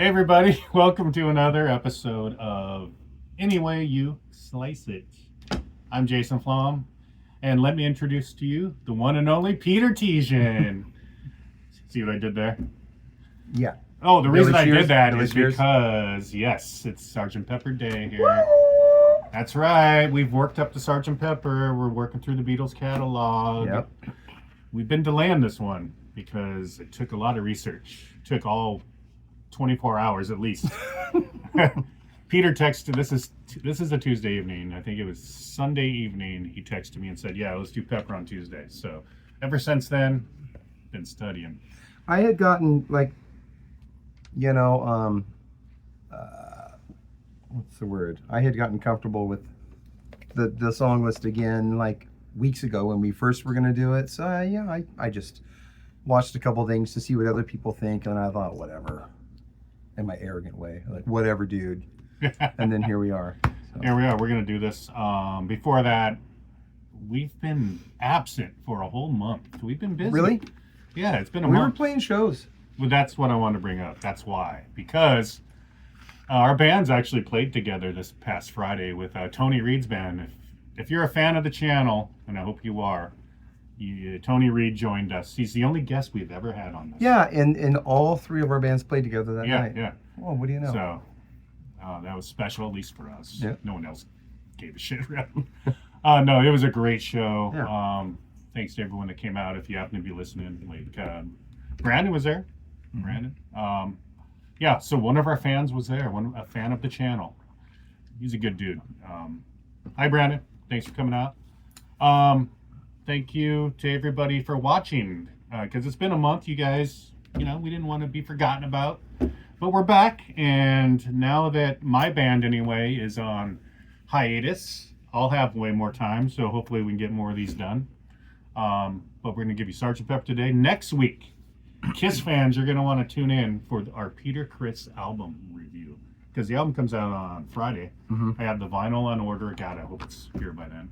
everybody, welcome to another episode of Any Way You Slice It. I'm Jason Flom, and let me introduce to you the one and only Peter Tejan. See what I did there? Yeah. Oh, the reason I did that Billy is Shears. because, yes, it's Sgt. Pepper Day here. That's right, we've worked up to Sgt. Pepper. We're working through the Beatles catalog. Yep. We've been delaying this one because it took a lot of research. It took all 24 hours at least. Peter texted, this is a Tuesday evening. I think it was Sunday evening. He texted me and said, yeah, let's do Pepper on Tuesday. So ever since then, been studying. I had gotten what's the word? I had gotten comfortable with the song list again like weeks ago when we first were going to do it. So I just watched a couple things to see what other people think, and I thought, whatever, in my arrogant way, like, whatever, dude. And then here we are. So. Here we are. We're going to do this. Before that, we've been absent for a whole month. We've been busy. Really? Yeah, it's been a We month. were playing shows. Well, that's what I wanted to bring up. That's why. Because our bands actually played together this past Friday with Tony Reed's band. If you're a fan of the channel, and I hope you are, Tony Reed joined us. He's the only guest we've ever had on this. Yeah, and all three of our bands played together that night. Yeah. Oh, what do you know? So that was special, at least for us. Yeah. No one else gave a shit around. No, it was a great show. Yeah. Thanks to everyone that came out. If you happen to be listening, like Brandon was there. Mm-hmm. Brandon. Yeah, so one of our fans was there. A fan of the channel. He's a good dude. Hi, Brandon. Thanks for coming out. Thank you to everybody for watching. Because it's been a month, you guys. We didn't want to be forgotten about. But we're back, and now that my band, anyway, is on hiatus, I'll have way more time, so hopefully we can get more of these done. But we're going to give you Sgt. Pepper today. Next week, Kiss fans, you're going to want to tune in for our Peter Criss album review, because the album comes out on Friday. Mm-hmm. I have the vinyl on order. God, I hope it's here by then.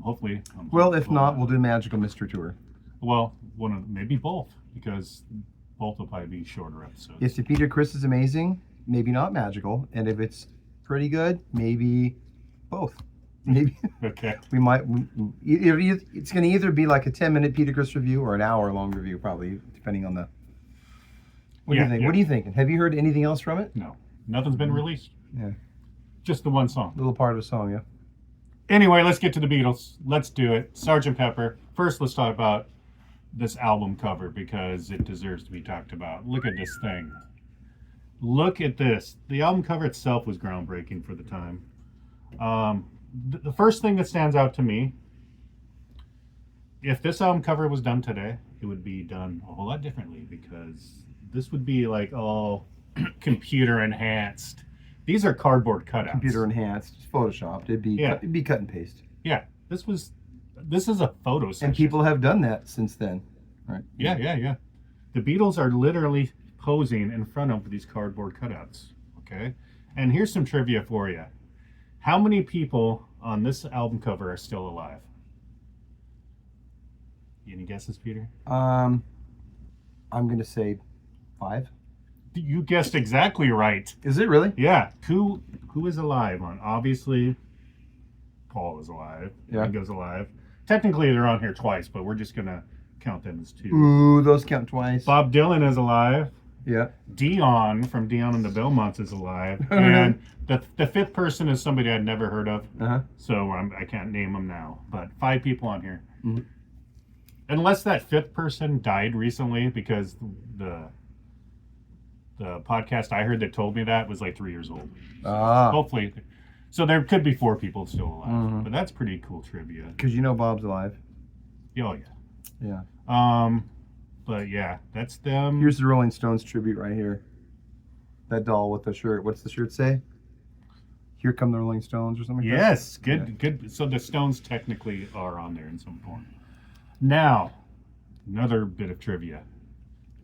Hopefully. Well, if not, we'll do Magical Mystery Tour. Well, maybe both, because both will probably be shorter episodes. If the Peter Criss is amazing, maybe not magical, and if it's pretty good, maybe both. Maybe Okay. we might. It's going to either be like a 10-minute Peter Criss review or an hour-long review, probably, depending on the. What do you think? Yeah. What are you thinking? Have you heard anything else from it? No, nothing's been released. Yeah, Just the one song. little part of a song, yeah. Anyway, let's get to the Beatles. Let's do it. Sgt. Pepper. First, let's talk about this album cover because it deserves to be talked about. Look at this thing. Look at this. The album cover itself was groundbreaking for the time. The first thing that stands out to me, if this album cover was done today, it would be done a whole lot differently because this would be like all computer enhanced. These are cardboard cutouts. Computer enhanced, photoshopped. It'd be cut and paste. Yeah, this is a photo session. And people have done that since then, right? Yeah. The Beatles are literally posing in front of these cardboard cutouts. Okay, and here's some trivia for you. How many people on this album cover are still alive? Any guesses, Peter? I'm gonna say 5. You guessed exactly right. Is it really? Yeah. Who is alive on? Obviously, Paul is alive. Yeah. Ringo's alive. Technically, they're on here twice, but we're just gonna count them as 2. Ooh, those count twice. Bob Dylan is alive. Yeah. Dion from Dion and the Belmonts is alive. And the fifth person is somebody I'd never heard of. Uh-huh. So I can't name them now. But 5 people on here. Mm-hmm. Unless that fifth person died recently, because the podcast I heard that told me that was like 3 years old. So hopefully. So there could be 4 people still alive. Mm-hmm. But that's pretty cool trivia. Because Bob's alive. Oh, yeah. Yeah. But yeah, that's them. Here's the Rolling Stones tribute right here. That doll with the shirt. What's the shirt say? Here come the Rolling Stones or something like that? Yes, good. So the Stones technically are on there in some form. Now, another bit of trivia.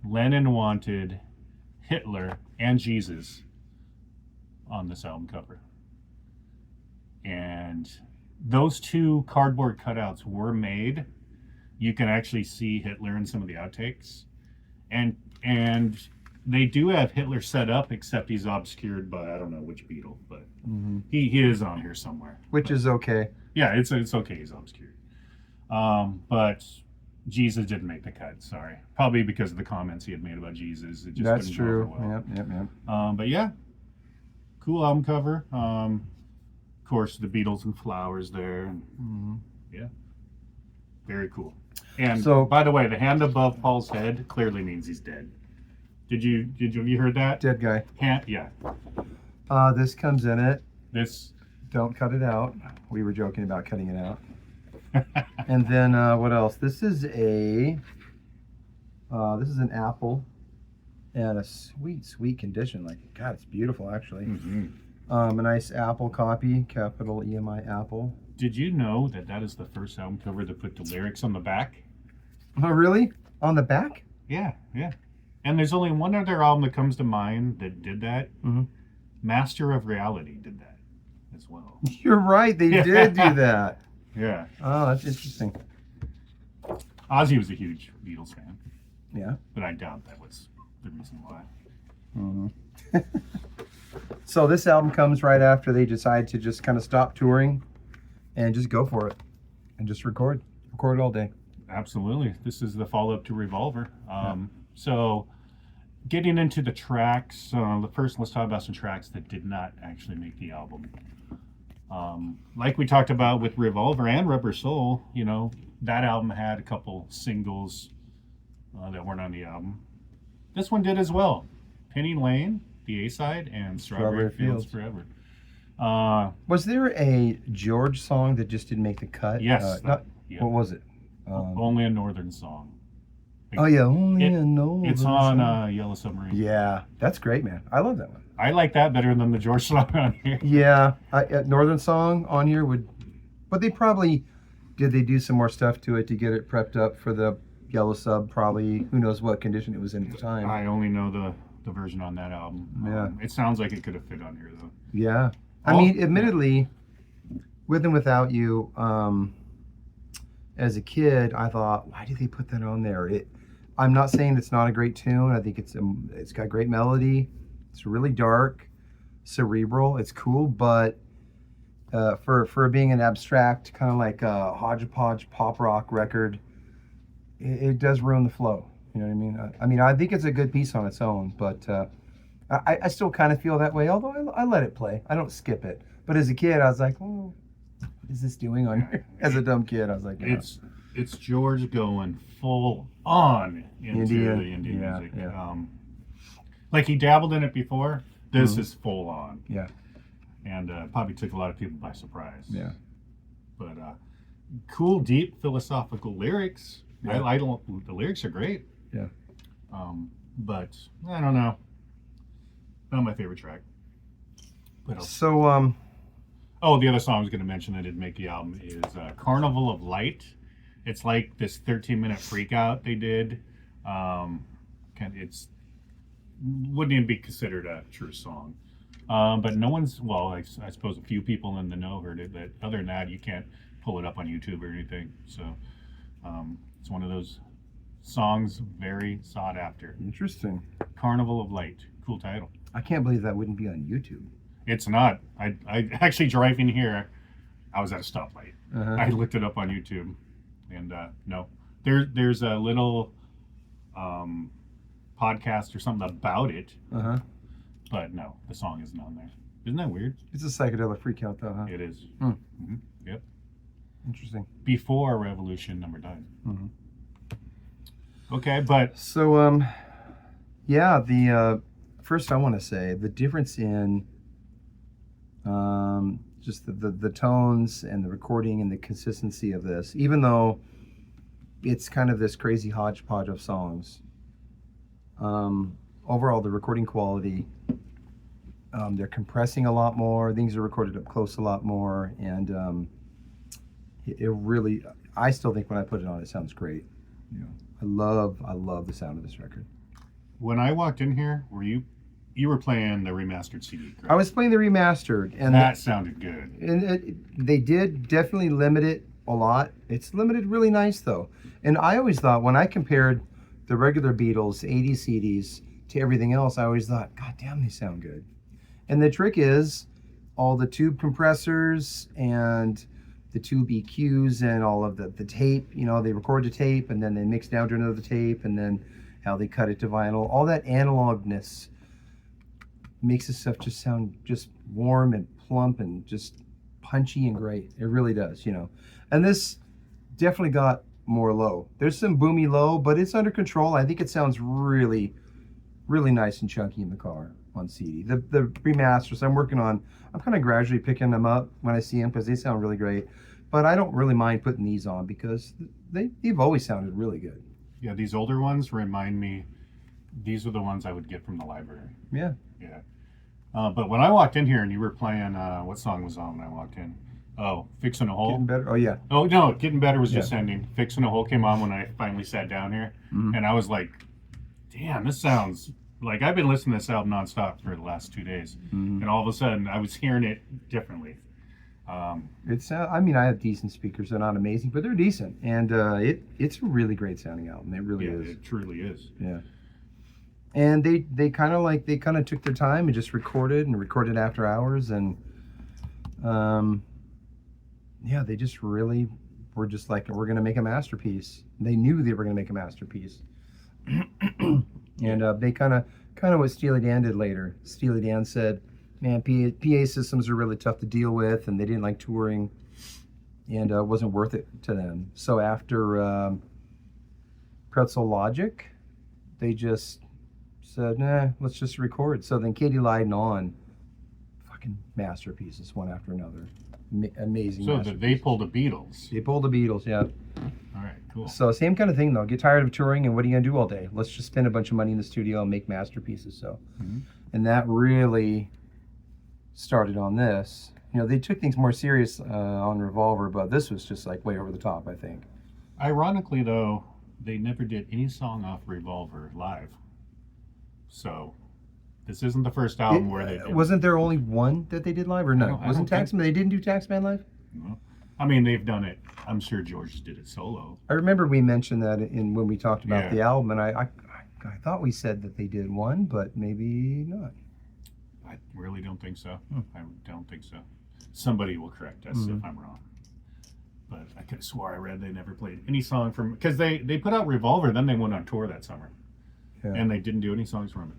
Lennon wanted Hitler and Jesus on this album cover. And those 2 cardboard cutouts were made. You can actually see Hitler in some of the outtakes. And They do have Hitler set up, except he's obscured by I don't know which Beatle, but he is on here somewhere. Which is okay. Yeah, it's okay. He's obscured. But Jesus didn't make the cut. Sorry, probably because of the comments he had made about Jesus. It just That's didn't go over true. well. Yep. But yeah, cool album cover. Of course, the Beatles and flowers there. And, yeah, very cool. And So- by the way, the hand above Paul's head clearly means he's dead. Have you heard that? Dead guy. Yeah. This comes in it. This. Don't cut it out. We were joking about cutting it out. And then what else? This is an apple, and a sweet condition. Like, God, it's beautiful actually. A nice Apple copy, capital EMI Apple. Did you know that is the first album cover to put the lyrics on the back? Oh, really? On the back? Yeah. And there's only one other album that comes to mind that did that. Master of Reality did that as well. You're right. They did do that. Yeah. Oh, that's interesting. Ozzy was a huge Beatles fan, Yeah. but I doubt that was the reason why. So this album comes right after they decide to just kind of stop touring and just go for it and just record all day. Absolutely. This is the follow-up to Revolver. So getting into the tracks, let's talk about some tracks that did not actually make the album. Like we talked about with Revolver and Rubber Soul, that album had a couple singles that weren't on the album. This one did as well. Penny Lane, the A-side, and Strawberry Fields Forever. Was there a George song that just didn't make the cut? Yes. What was it? Only a Northern Song. Oh yeah, Only a Northern It's on Yellow Submarine. Yeah, that's great, man. I love that one. I like that better than the George song on here. Yeah, Northern Song on here but they probably did do some more stuff to it to get it prepped up for the Yellow Sub. Probably, who knows what condition it was in at the time. I only know the version on that album. Yeah. It sounds like it could have fit on here though. Yeah, I mean, admittedly, With and Without You, as a kid, I thought, why did they put that on there? I'm not saying it's not a great tune. I think it's got great melody. It's really dark, cerebral. It's cool, but for being an abstract kind of like a hodgepodge pop rock record, it does ruin the flow. You know what I mean? I mean, I think it's a good piece on its own, but I still kind of feel that way. Although I let it play, I don't skip it. But as a kid, I was like, oh, what is this doing on here? As a dumb kid, I was like, yeah. It's George going full on into the Indian music. Yeah. Like he dabbled in it before. This is full on. Yeah. And probably took a lot of people by surprise. Yeah. But cool, deep philosophical lyrics. Yeah. The lyrics are great. Yeah. But I don't know. Not my favorite track. What else? So Oh, the other song I was going to mention that didn't make the album is Carnival of Light. It's like this 13-minute freak out they did. It's wouldn't even be considered a true song. But no one's, I suppose a few people in the know heard it, but other than that, you can't pull it up on YouTube or anything. So it's one of those songs very sought after. interesting. Carnival of Light. Cool title. I can't believe that wouldn't be on YouTube. It's not. I actually driving here, I was at a stoplight. I looked it up on YouTube, and no, there's a little podcast or something about it, but no, the song isn't on there. Isn't that weird? It's a psychedelic freak out, though, huh? It is. Yep. Interesting. Before Revolution number 9. Okay, but So yeah, the first I want to say the difference in just the tones and the recording and the consistency of this, even though it's kind of this crazy hodgepodge of songs, overall the recording quality, they're compressing a lot more, things are recorded up close a lot more, and it really, I still think when I put it on, it sounds great. Yeah. I love the sound of this record. when I walked in here, you were playing the remastered CD, correct? I was playing the remastered, and that sounded good. And they did definitely limit it a lot. It's limited really nice though. And I always thought when I compared the regular Beatles 80 CDs to everything else, I always thought, God damn, they sound good. And the trick is all the tube compressors and the tube EQs and all of the tape, you know, they record the tape and then they mix down to another tape and then how they cut it to vinyl. All that analogness makes this stuff just sound just warm and plump and just punchy and great. It really does, you know. And this definitely got more low. There's some boomy low, but it's under control. I think it sounds really, really nice and chunky in the car on CD. The remasters I'm working on, I'm kind of gradually picking them up when I see them because they sound really great. But I don't really mind putting these on because they've always sounded really good. Yeah, these older ones remind me, these are the ones I would get from the library. Yeah. Yeah. But when I walked in here and you were playing, what song was on when I walked in? Oh, Fixing a Hole. Getting Better? Oh, yeah. Oh, no, Getting Better was just Yeah. ending. Fixing a Hole came on when I finally sat down here. Mhm. And I was like, damn, this sounds like I've been listening to this album nonstop for the last 2 days. Mhm. And all of a sudden, I was hearing it differently. It's I mean, I have decent speakers. They're not amazing, but they're decent. And it's a really great sounding album. It really Yeah, is. it truly is. Yeah. And they kind of took their time and just recorded after hours and yeah, they just really were just like, we're going to make a masterpiece. They knew they were going to make a masterpiece. And they kind of what Steely Dan did later. Steely Dan said, man, PA systems are really tough to deal with and they didn't like touring and it wasn't worth it to them. So after Pretzel Logic, they just said, nah, let's just record. So then Katie Lydon on, fucking masterpieces, one after another. Amazing. So they pulled the Beatles. They pulled the Beatles, yeah. All right, cool. So same kind of thing though. Get tired of touring, and what are you gonna do all day? Let's just spend a bunch of money in the studio and make masterpieces. So, and that really started on this. You know, they took things more serious on Revolver, but this was just like way over the top, I think. Ironically, though, they never did any song off Revolver live. So this isn't the first album where they did. Wasn't there only one that they did live, or no? I Wasn't don't Taxman? They didn't do Taxman live. No. I mean, they've done it. I'm sure George did it solo. I remember we mentioned that in when we talked about Yeah. the album, and I thought we said that they did one, but maybe not. I really don't think so. I don't think so. Somebody will correct us if I'm wrong. But I could have swore I read they never played any song from, because they put out Revolver, then they went on tour that summer, Yeah. and they didn't do any songs from it,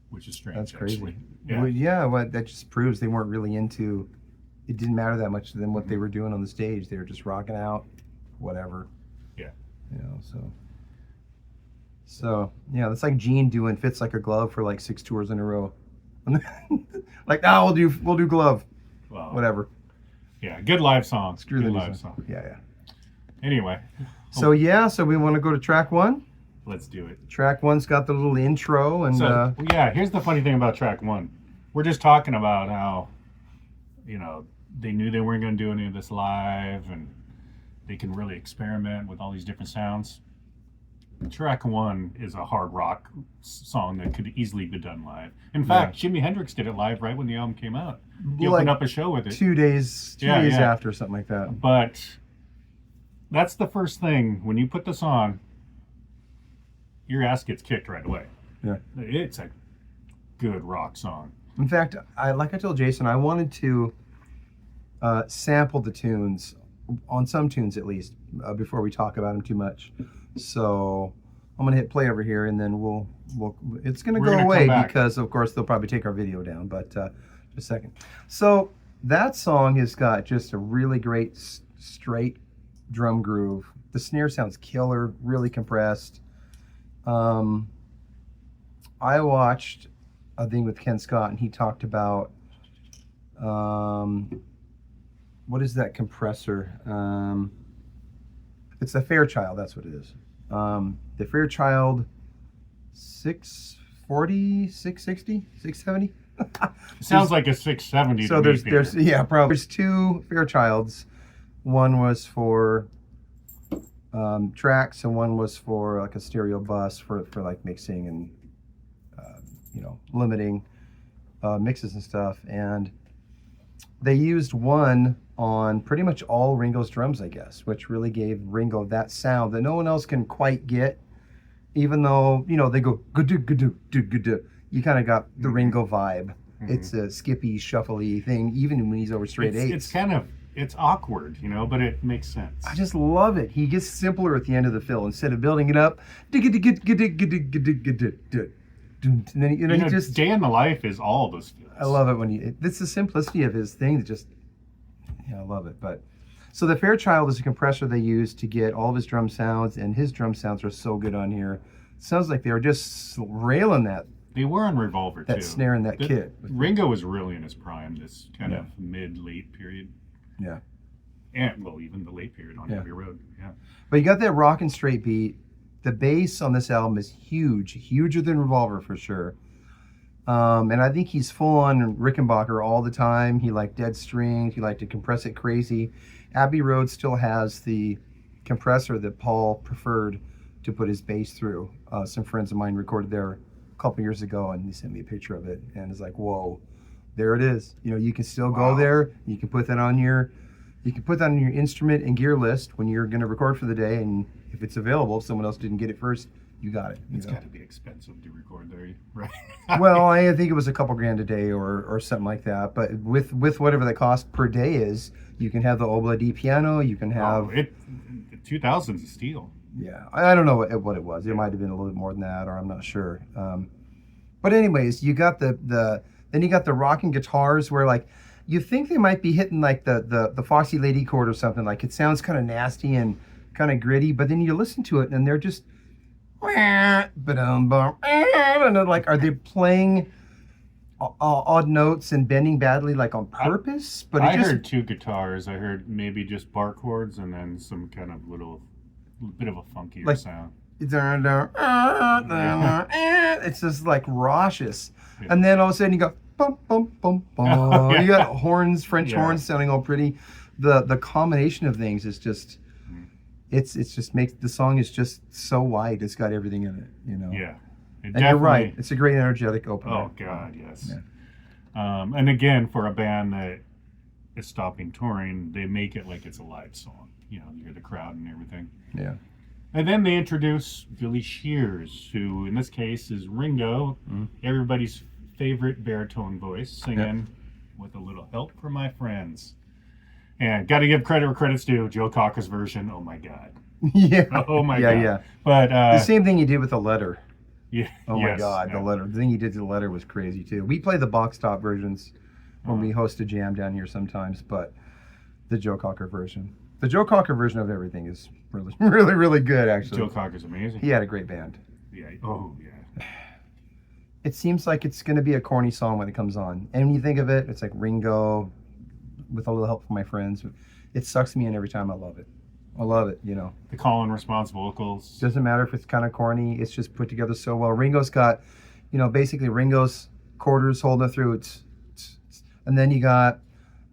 which is strange. That's crazy. Actually. Yeah. Well, yeah, well, that just proves they weren't really into. It didn't matter that much to them what they were doing on the stage. They were just rocking out, whatever. Yeah. You know, so yeah, that's like Gene doing Fits Like a Glove for like 6 tours in a row. Like, we'll do Glove, Well, whatever. Yeah, good live song. Screw good the live song. song. Yeah. Anyway, So yeah, so we want to go to track 1. let's do it. Track 1's got the little intro and So yeah, here's the funny thing about track 1. We're just talking about how, you know, they knew they weren't going to do any of this live, and they can really experiment with all these different sounds. Track 1 is a hard rock song that could easily be done live. In fact, Jimi Hendrix did it live right when the album came out. He Like opened up a show with it. 2 days Yeah. after, something like that. But that's the first thing. When you put this on, your ass gets kicked right away. Yeah. It's a good rock song. In fact, like I told Jason, I wanted to sample the tunes, on some tunes at least, before we talk about them too much. So I'm gonna hit play over here, and then we'll it's gonna We're go gonna away come back. because of course they'll probably take our video down. But just a second. So that song has got just a really great straight drum groove. The snare sounds killer, really compressed. I watched a thing with Ken Scott, and he talked about what is that compressor? It's a Fairchild, that's what it is. The Fairchild 640, 660, 670. Sounds like a 670. So to me, there's Peter. probably there's 2 Fairchilds. One was for tracks, and one was for like a stereo bus for like mixing and limiting mixes and stuff. And they used one on pretty much all Ringo's drums, I guess, which really gave Ringo that sound that no one else can quite get. even though they go good good, you kind of got the Ringo vibe. It's a skippy, shuffly thing, even when he's over straight eights. It's awkward, but it makes sense. I just love it. He gets simpler at the end of the fill instead of building it up. And then he just Day in the Life is all those feels. I love it when it's the simplicity of his thing that just I love it. But so the Fairchild is a compressor they use to get all of his drum sounds, and his drum sounds are so good on here. It sounds like they were just railing that. They were on Revolver too. That snare and that kit. Ringo was really in his prime, this kind of mid-late period. Yeah. And even the late period on Abbey Road. Yeah. But you got that rock and straight beat. The bass on this album is huge, huger than Revolver for sure. And I think he's full on Rickenbacker all the time. He liked dead strings. He liked to compress it crazy. Abbey Road still has the compressor that Paul preferred to put his bass through. Some friends of mine recorded there a couple years ago, and they sent me a picture of it. And it's like, whoa, there it is. You can still go there. You can put that on your instrument and gear list when you're going to record for the day. And if it's available, if someone else didn't get it first, you got it. It's got to be expensive to record there, right? Well, I think it was a couple grand a day or something like that. But with whatever the cost per day is, you can have the Obla D piano. You can have the 2000s of steel. Yeah, I don't know what it was. It might have been a little bit more than that, or I'm not sure. But anyways, you got then you got the rocking guitars where like you think they might be hitting like the Foxy Lady chord or something. Like it sounds kind of nasty and kind of gritty, but then you listen to it and they're just and then like, are they playing odd notes and bending badly like on purpose? But I heard two guitars. I heard maybe just bar chords and then some kind of little bit of a funkier like, sound. It's just like raucous, and then all of a sudden you go bum bum bum bum. You got horns, French horns sounding all pretty. The combination of things is just it's just makes the song is just so wide. It's got everything in it, Yeah, and you're right. It's a great energetic opener. Oh God, yes. Yeah. And again, for a band that is stopping touring, they make it like it's a live song. You hear the crowd and everything. Yeah. And then they introduce Billy Shears, who in this case is Ringo, everybody's favorite baritone voice, singing with a little help from my friends. And got to give credit where credit's due. Joe Cocker's version, oh my God. Yeah. Oh my God. Yeah. But the same thing you did with the letter. Yeah. Oh my God, the letter. The thing you did to the letter was crazy too. We play the box top versions when we host a jam down here sometimes, but the Joe Cocker version. The Joe Cocker version of everything is really, really, really good, actually. Joe Cocker's amazing. He had a great band. Yeah. Oh, yeah. It seems like it's going to be a corny song when it comes on. And when you think of it, it's like Ringo with a little help from my friends. It sucks me in every time. I love it. I love it, The call and response vocals. Doesn't matter if it's kind of corny. It's just put together so well. Ringo's got, basically Ringo's quarters holding it through. And then you got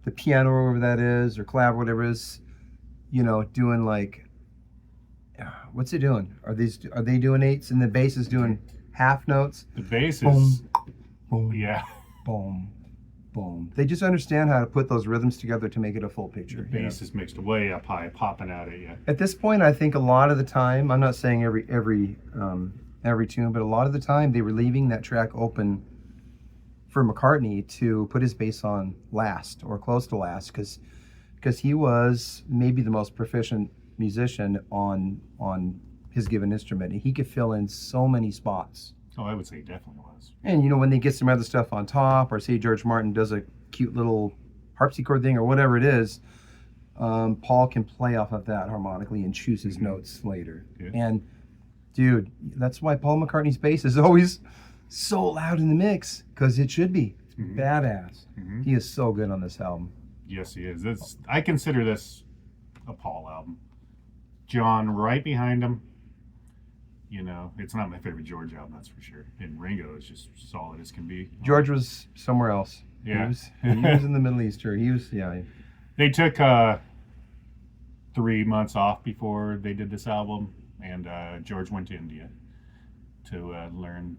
the piano, or whatever that is, or clav, whatever it is, doing like, what's it doing? Are they doing eights and the bass is doing half notes? The bass boom, is, boom, yeah, boom, boom. They just understand how to put those rhythms together to make it a full picture. The bass is mixed way up high, popping out at you. At this point, I think a lot of the time, I'm not saying every tune, but a lot of the time they were leaving that track open for McCartney to put his bass on last or close to last, because he was maybe the most proficient musician on his given instrument. He could fill in so many spots. Oh, I would say he definitely was. And when they get some other stuff on top, or say George Martin does a cute little harpsichord thing or whatever it is, Paul can play off of that harmonically and choose his notes later. Yeah. And dude, that's why Paul McCartney's bass is always so loud in the mix, because it should be. It's badass. He is so good on this album. Yes, he is. I consider this a Paul album. John right behind him. It's not my favorite George album, that's for sure. And Ringo is just solid as can be. George was somewhere else. Yeah. He was in the Middle East, or he was, yeah. They took 3 months off before they did this album, and George went to India to learn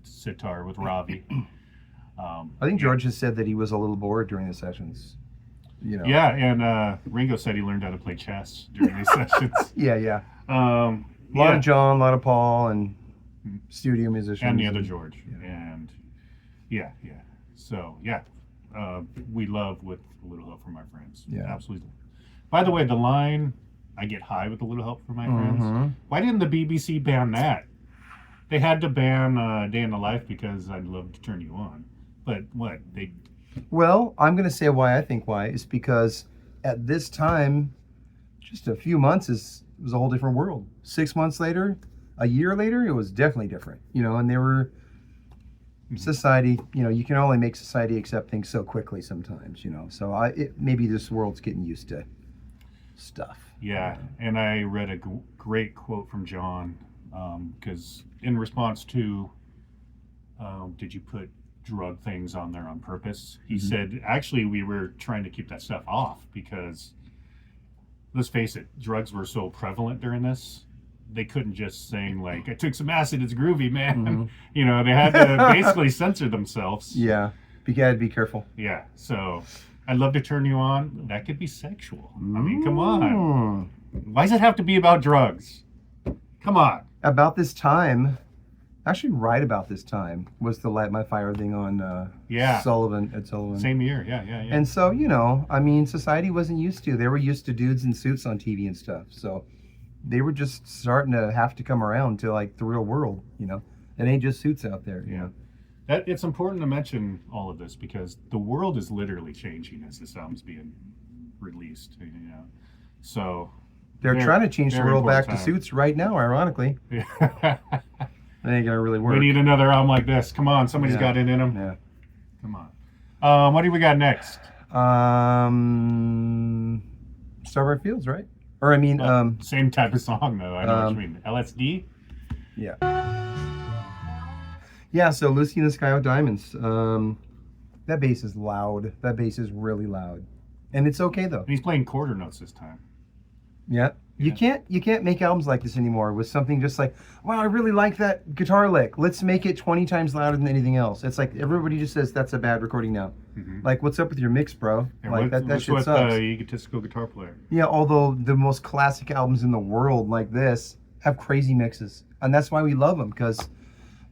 sitar with Ravi. I think George has said that he was a little bored during the sessions. Yeah, and Ringo said he learned how to play chess during these sessions. Yeah. A lot Yeah. of John, a lot of Paul, and studio musicians. And the other George. Yeah. And yeah. So, yeah. We love With a Little Help from My Friends. Yeah. Absolutely. By the way, the line, I get high with a little help from my friends. Why didn't the BBC ban that? They had to ban Day in the Life because I'd love to turn you on. But what? Well, I'm going to say why I think why is because at this time, just a few months was a whole different world. 6 months later, a year later, it was definitely different. And they were society. You can only make society accept things so quickly sometimes. So maybe this world's getting used to stuff. Yeah, and I read a great quote from John because in response to, did you put drug things on there on purpose? He said, actually, we were trying to keep that stuff off because, let's face it, drugs were so prevalent during this. They couldn't just sing like, I took some acid, it's groovy, man. They had to basically censor themselves. Yeah, you gotta be careful. Yeah, so I'd love to turn you on. That could be sexual. I mean, come on. Why does it have to be about drugs? Come on. About this time, actually right about this time, was the Light My Fire thing on Sullivan. Same year, yeah. And so, society wasn't used to. They were used to dudes in suits on TV and stuff. So they were just starting to have to come around to like the real world, It ain't just suits out there, It's important to mention all of this because the world is literally changing as this album's being released, So they're trying to change the world back to time. suits right now, ironically. That ain't gonna really work. We need another album like this. Come on, somebody's got it in them. Yeah. Come on. What do we got next? Strawberry Fields, right? Or I mean, same type of song though. I know what you mean. LSD. Yeah. Yeah. So Lucy in the Sky with Diamonds. That bass is loud. That bass is really loud, and it's okay though. And he's playing quarter notes this time. Yeah. You can't make albums like this anymore with something just like, wow, I really like that guitar lick. Let's make it 20 times louder than anything else. It's like everybody just says that's a bad recording now. Like, what's up with your mix, bro? And like that shit what's sucks. the egotistical guitar player? Yeah, although the most classic albums in the world like this have crazy mixes. And that's why we love them, because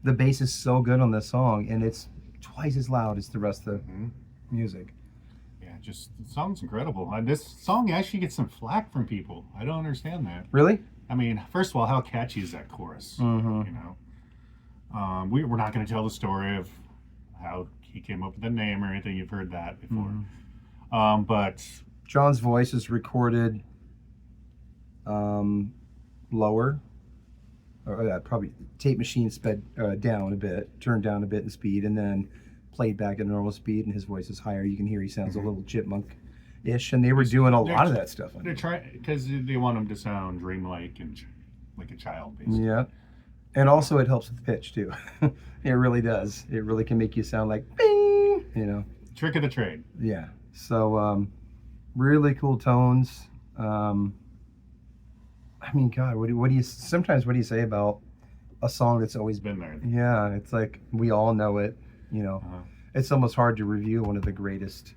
the bass is so good on this song and it's twice as loud as the rest of the music. Just the song's incredible. This song actually gets some flack from people. I don't understand that. Really? I mean, first of all, how catchy is that chorus? We're not going to tell the story of how he came up with the name or anything. You've heard that before. But John's voice is recorded lower, or probably tape machine sped down a bit, turned down a bit in speed, and then played back at normal speed, and his voice is higher. You can hear he sounds a little chipmunk-ish, and they were doing a lot of that stuff. They're trying because they want him to sound dreamlike and like a child, basically. Yeah, and also it helps with pitch too. It really does. It really can make you sound like bing, Trick of the trade. Yeah. So, really cool tones. I mean, God, what do you say about a song that's always Been there. Yeah, it's like we all know it. It's almost hard to review one of the greatest.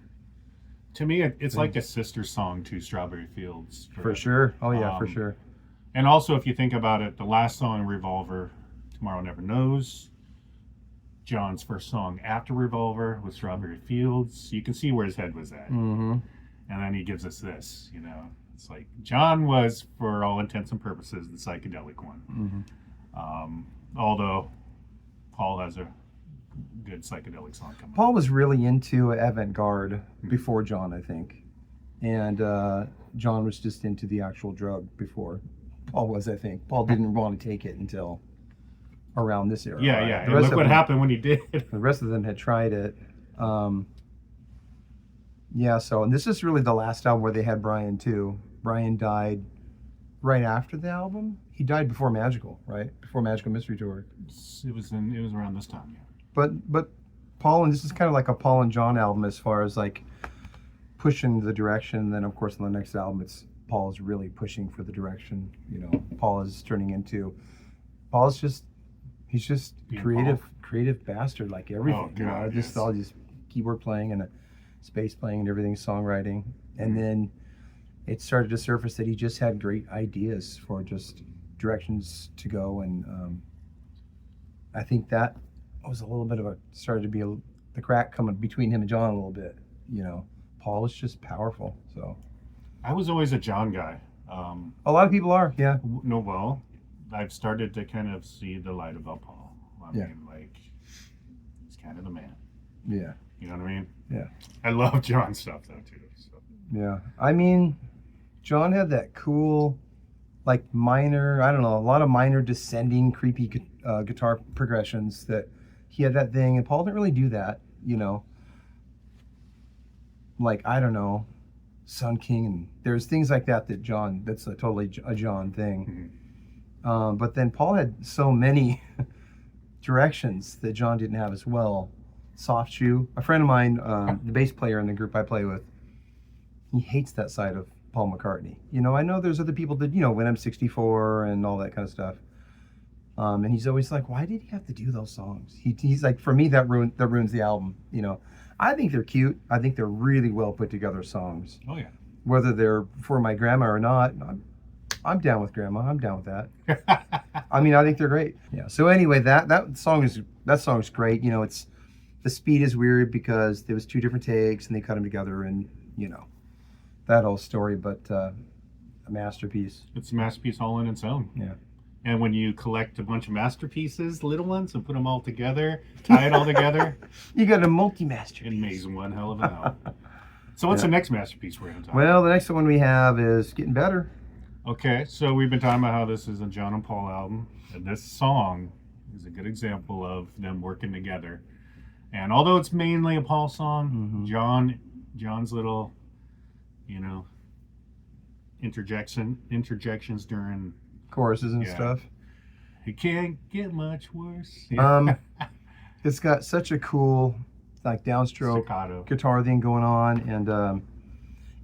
To me, it's like a sister song to Strawberry Fields. For sure. Oh, yeah, for sure. And also, if you think about it, the last song, Revolver, Tomorrow Never Knows, John's first song after Revolver was Strawberry Fields. You can see where his head was at. And then he gives us this, It's like John was, for all intents and purposes, the psychedelic one. Although Paul has a good psychedelic song coming. Paul was really into avant-garde before John, I think, and John was just into the actual drug before Paul was. I think Paul didn't want to take it until around this era. Yeah, right? yeah. And look what happened when he did. The rest of them had tried it. So and this is really the last album where they had Brian too. Brian died right after the album. He died before Magical, right? Before Magical Mystery Tour. It was around this time, yeah. But Paul, and this is kind of like a Paul and John album as far as like pushing the direction. And then of course on the next album, it's Paul is really pushing for the direction. Paul is turning into. He's just Being creative bastard like everything. Oh, God, just yes. all these keyboard playing and space playing and everything, songwriting, and then it started to surface that he just had great ideas for just directions to go, and I think that was a little bit of started to be the crack coming between him and John a little bit. Paul is just powerful. So I was always a John guy. a lot of people are, yeah. No, well, I've started to kind of see the light about Paul. I Yeah. mean, like, he's kind of the man. Yeah. You know what I mean? Yeah. I love John stuff though too. So. Yeah. I mean, John had that cool, like minor, I don't know, a lot of minor descending, creepy guitar progressions that he had that thing, and Paul didn't really do that, Like, I don't know, Sun King, and there's things like that that's a totally a John thing. Mm-hmm. But then Paul had so many directions that John didn't have as well. Soft shoe. A friend of mine, the bass player in the group I play with, he hates that side of Paul McCartney. I know there's other people that, when I'm 64 and all that kind of stuff. And he's always like, why did he have to do those songs? He's like, for me, that ruins the album. I think they're cute. I think they're really well put together songs. Oh yeah. Whether they're for my grandma or not, I'm down with grandma. I'm down with that. I mean, I think they're great. Yeah. So anyway, that song's great. It's the speed is weird because there was 2 different takes and they cut them together, and that whole story. But a masterpiece. It's a masterpiece all in its own. Yeah. And when you collect a bunch of masterpieces, little ones, and put them all together, tie it all together, You got a multi-masterpiece. it makes one hell of an album. So what's the next masterpiece we're going to talk about? Well, the next one we have is Getting Better. Okay, so we've been talking about how this is a John and Paul album, and this song is a good example of them working together. And although it's mainly a Paul song, John's little, interjections during Choruses and stuff. It can't get much worse. It's got such a cool, like, downstroke Staccato. guitar thing going on, and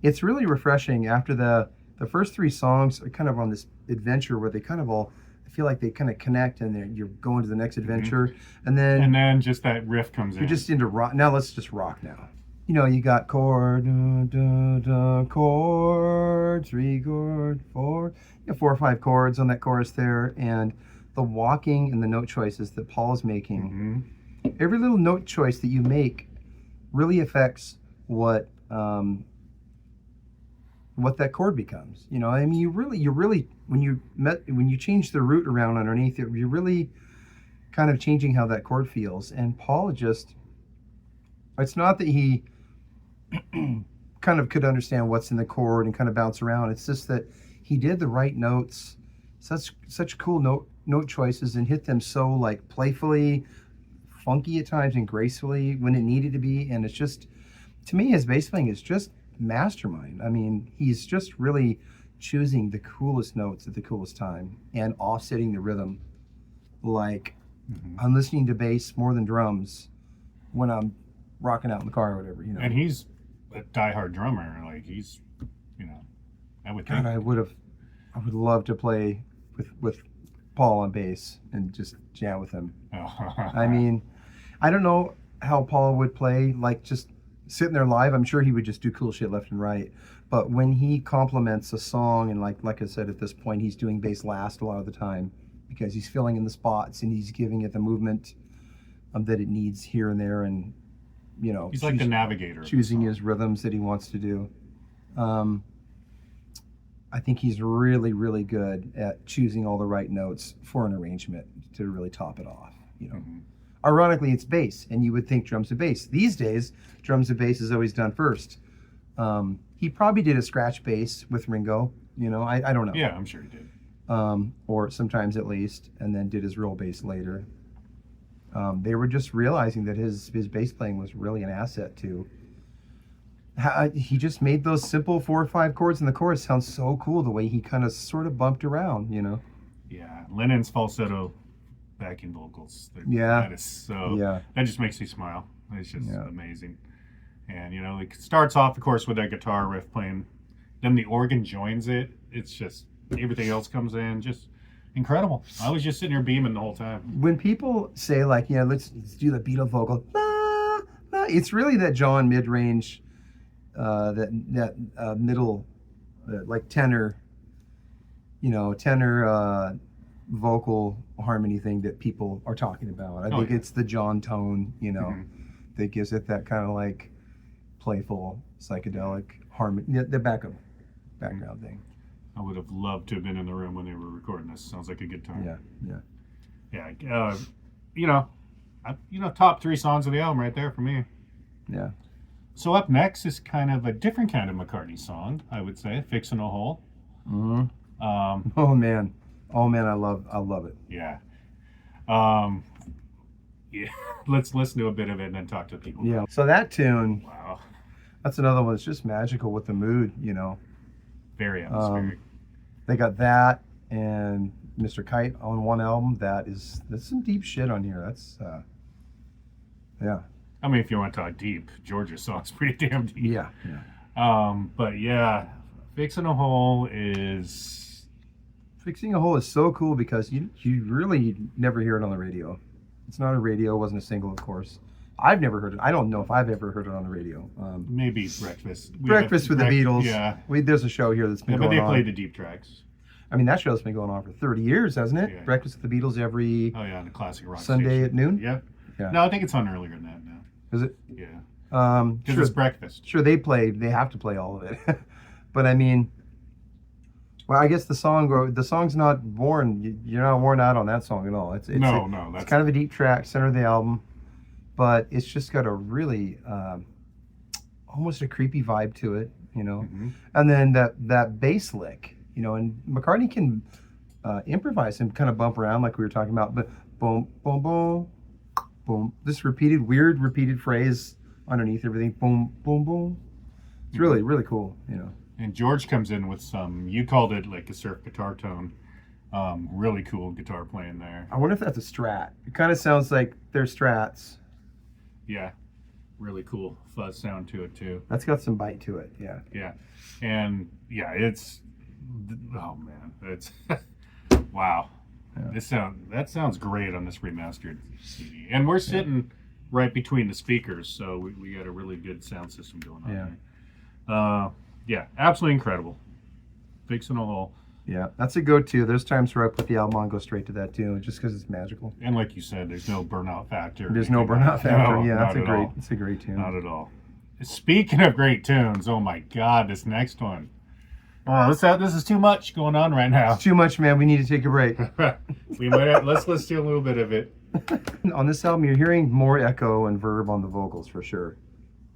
it's really refreshing. After the first 3 songs are kind of on this adventure where they kind of all, I feel like they kind of connect, and you're going to the next adventure, and then just that riff comes in. you're just into rock. Now let's just rock now. You got chord, chord, 3 chord, 4, 4 or 5 chords on that chorus there, and the walking and the note choices that Paul is making. Every little note choice that you make really affects what that chord becomes. I mean, you really when you change the root around underneath it, you're really kind of changing how that chord feels. And Paul it's not that he kind of could understand what's in the chord and kind of bounce around. It's just that he did the right notes, such cool note choices, and hit them so, like, playfully, funky at times, and gracefully when it needed to be. And it's just, to me, his bass playing is just mastermind. I mean, he's just really choosing the coolest notes at the coolest time and offsetting the rhythm. Like, I'm listening to bass more than drums when I'm rocking out in the car or whatever. And he's a diehard drummer. Like, he's, I would think. God, I would love to play with Paul on bass and just jam with him. I mean, I don't know how Paul would play, like, just sitting there live. I'm sure he would just do cool shit left and right. But when he complements a song, and like I said, at this point, he's doing bass last a lot of the time because he's filling in the spots and he's giving it the movement that it needs here and there, and he's like the navigator, choosing his rhythms that he wants to do. I think he's really, really good at choosing all the right notes for an arrangement to really top it off. Ironically, it's bass, and you would think drums and bass. These days, drums and bass is always done first. He probably did a scratch bass with Ringo. I don't know. Yeah, I'm sure he did. Or sometimes at least, and then did his real bass later. They were just realizing that his bass playing was really an asset to. He just made those simple 4 or 5 chords in the chorus sound so cool, the way he kind of sort of bumped around, Yeah, Lennon's falsetto backing vocals. That is so. Yeah. That just makes me smile. It's just amazing. And it starts off, of course, with that guitar riff playing. Then the organ joins it. It's just everything else comes in. Just incredible. I was just sitting here beaming the whole time. When people say, like, let's do the Beatles vocal, la, la, it's really that John mid-range, that middle, like, tenor tenor vocal harmony thing that people are talking about. I think it's the John tone, that gives it that kind of like playful psychedelic harmony, the background thing. I would have loved to have been in the room when they were recording this. Sounds like a good time. Yeah. Top 3 songs of the album right there for me. Yeah. So up next is kind of a different kind of McCartney song, I would say, "Fixin' a Hole." Mm-hmm. Oh man, I love it. Yeah. Yeah. Let's listen to a bit of it and then talk to people. Yeah. So that tune, Wow. that's another one that's just magical with the mood, Very atmospheric. They got that and Mr. Kite on one album. That's some deep shit on here. That's yeah. I mean, if you want to talk deep, George's song's pretty damn deep. Yeah. But yeah, "Fixin' a Hole" is... Fixing a Hole is so cool because you really never hear it on the radio. It's not a radio. It wasn't a single, of course. I've never heard it. I don't know if I've ever heard it on the radio. Maybe Breakfast. Breakfast with the Beatles. Yeah. There's a show here that's been going on. But they play the deep tracks. I mean, that show's been going on for 30 years, hasn't it? Yeah. Breakfast with the Beatles every on the classic rock Sunday station. at noon? Yeah. Yeah. No, I think it's on earlier than that now. Is it? Yeah. Sure, it's breakfast. Sure, they have to play all of it. But I mean, well, I guess the song's not worn. You're not worn out on that song at all. It's That's kind of a deep track, center of the album, but it's just got a really almost a creepy vibe to it, Mm-hmm. And then that bass lick, and McCartney can improvise and kind of bump around like we were talking about, but boom, boom, boom, boom. This weird repeated phrase underneath everything, boom, boom, boom. It's really, really cool, And George comes in with some, you called it like a surf guitar tone. Really cool guitar playing there. I wonder if that's a Strat. It kind of sounds like they're Strats. Yeah. Really cool fuzz sound to it too. That's got some bite to it, yeah. Yeah. And yeah, oh man, it's, wow. Yeah. That sounds great on this remastered CD. And we're sitting right between the speakers, so we got a really good sound system going on there. Yeah, absolutely incredible. Fixin' a Hole. Yeah, that's a go-to. There's times where I put the album on, go straight to that tune, just because it's magical. And like you said, there's no burnout factor. There's no burnout factor. No, yeah, it's a great tune. Not at all. Speaking of great tunes, oh my God, this next one. Oh, this is too much going on right now. It's too much, man. We need to take a break. Let's do a little bit of it. On this album, you're hearing more echo and verb on the vocals for sure,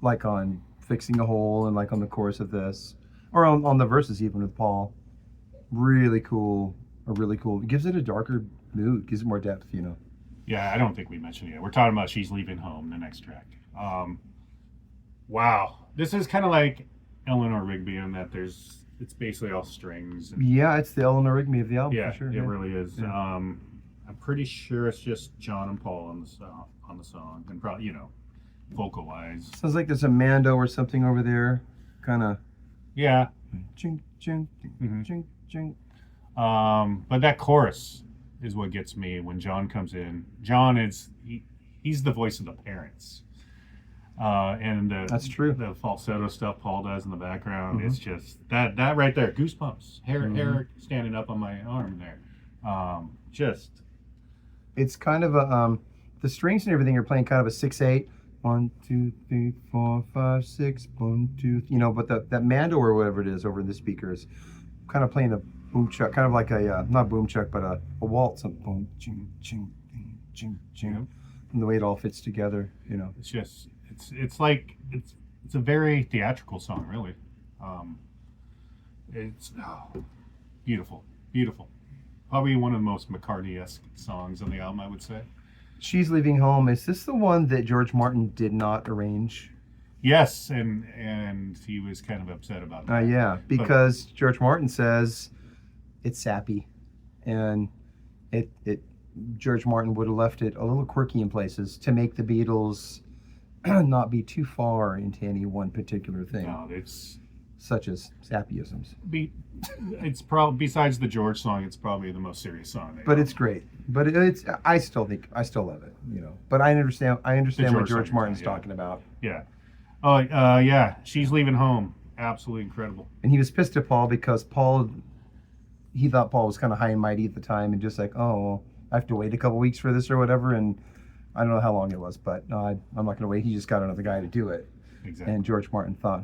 like on "Fixing a Hole" and like on the chorus of this, or on the verses even with Paul. Really cool. It gives it a darker mood, gives it more depth, Yeah, I don't think we mentioned it yet. We're talking about "She's Leaving Home," the next track. Wow, this is kind of like Eleanor Rigby in that it's basically all strings. Yeah, it's the Eleanor Rigby of the album, yeah, for sure. It really is. Yeah. I'm pretty sure it's just John and Paul on the song, and probably vocal-wise. Sounds like there's a Mando or something over there, kind of. Yeah. Ching, ching, Mm-hmm. ching, ching. But that chorus is what gets me when John comes in. John he's the voice of the parents. And that's true. The falsetto stuff Paul does in the background, it's just that right there, goosebumps, hair standing up on my arm there. It's kind of a the strings and everything are playing kind of a 6/8. 1, 2, 3, 4, 5, 6. 1, 2. But that Mando or whatever it is over in the speakers, kind of playing a boom chuck, kind of like a not boom chuck, but a waltz. Boom, ching, ching, ching, ching, Yep. and the way it all fits together. It's just it's like it's a very theatrical song, really. It's beautiful. Probably one of the most McCartney-esque songs on the album, I would say. She's Leaving Home. Is this the one that George Martin did not arrange? Yes, and he was kind of upset about that. Yeah, because George Martin says it's sappy, and George Martin would have left it a little quirky in places to make the Beatles not be too far into any one particular thing. No, it's such as sappyisms. It's probably, besides the George song, it's probably the most serious song. But it's great. But I still love it. But I understand what George Martin's talking about. Yeah. Oh, yeah. She's Leaving Home. Absolutely incredible. And he was pissed at Paul because Paul, he thought Paul was kind of high and mighty at the time, and just like, oh, well, I have to wait a couple weeks for this or whatever, and I don't know how long it was, but no, I'm not going to wait. He just got another guy to do it. Exactly. And George Martin thought,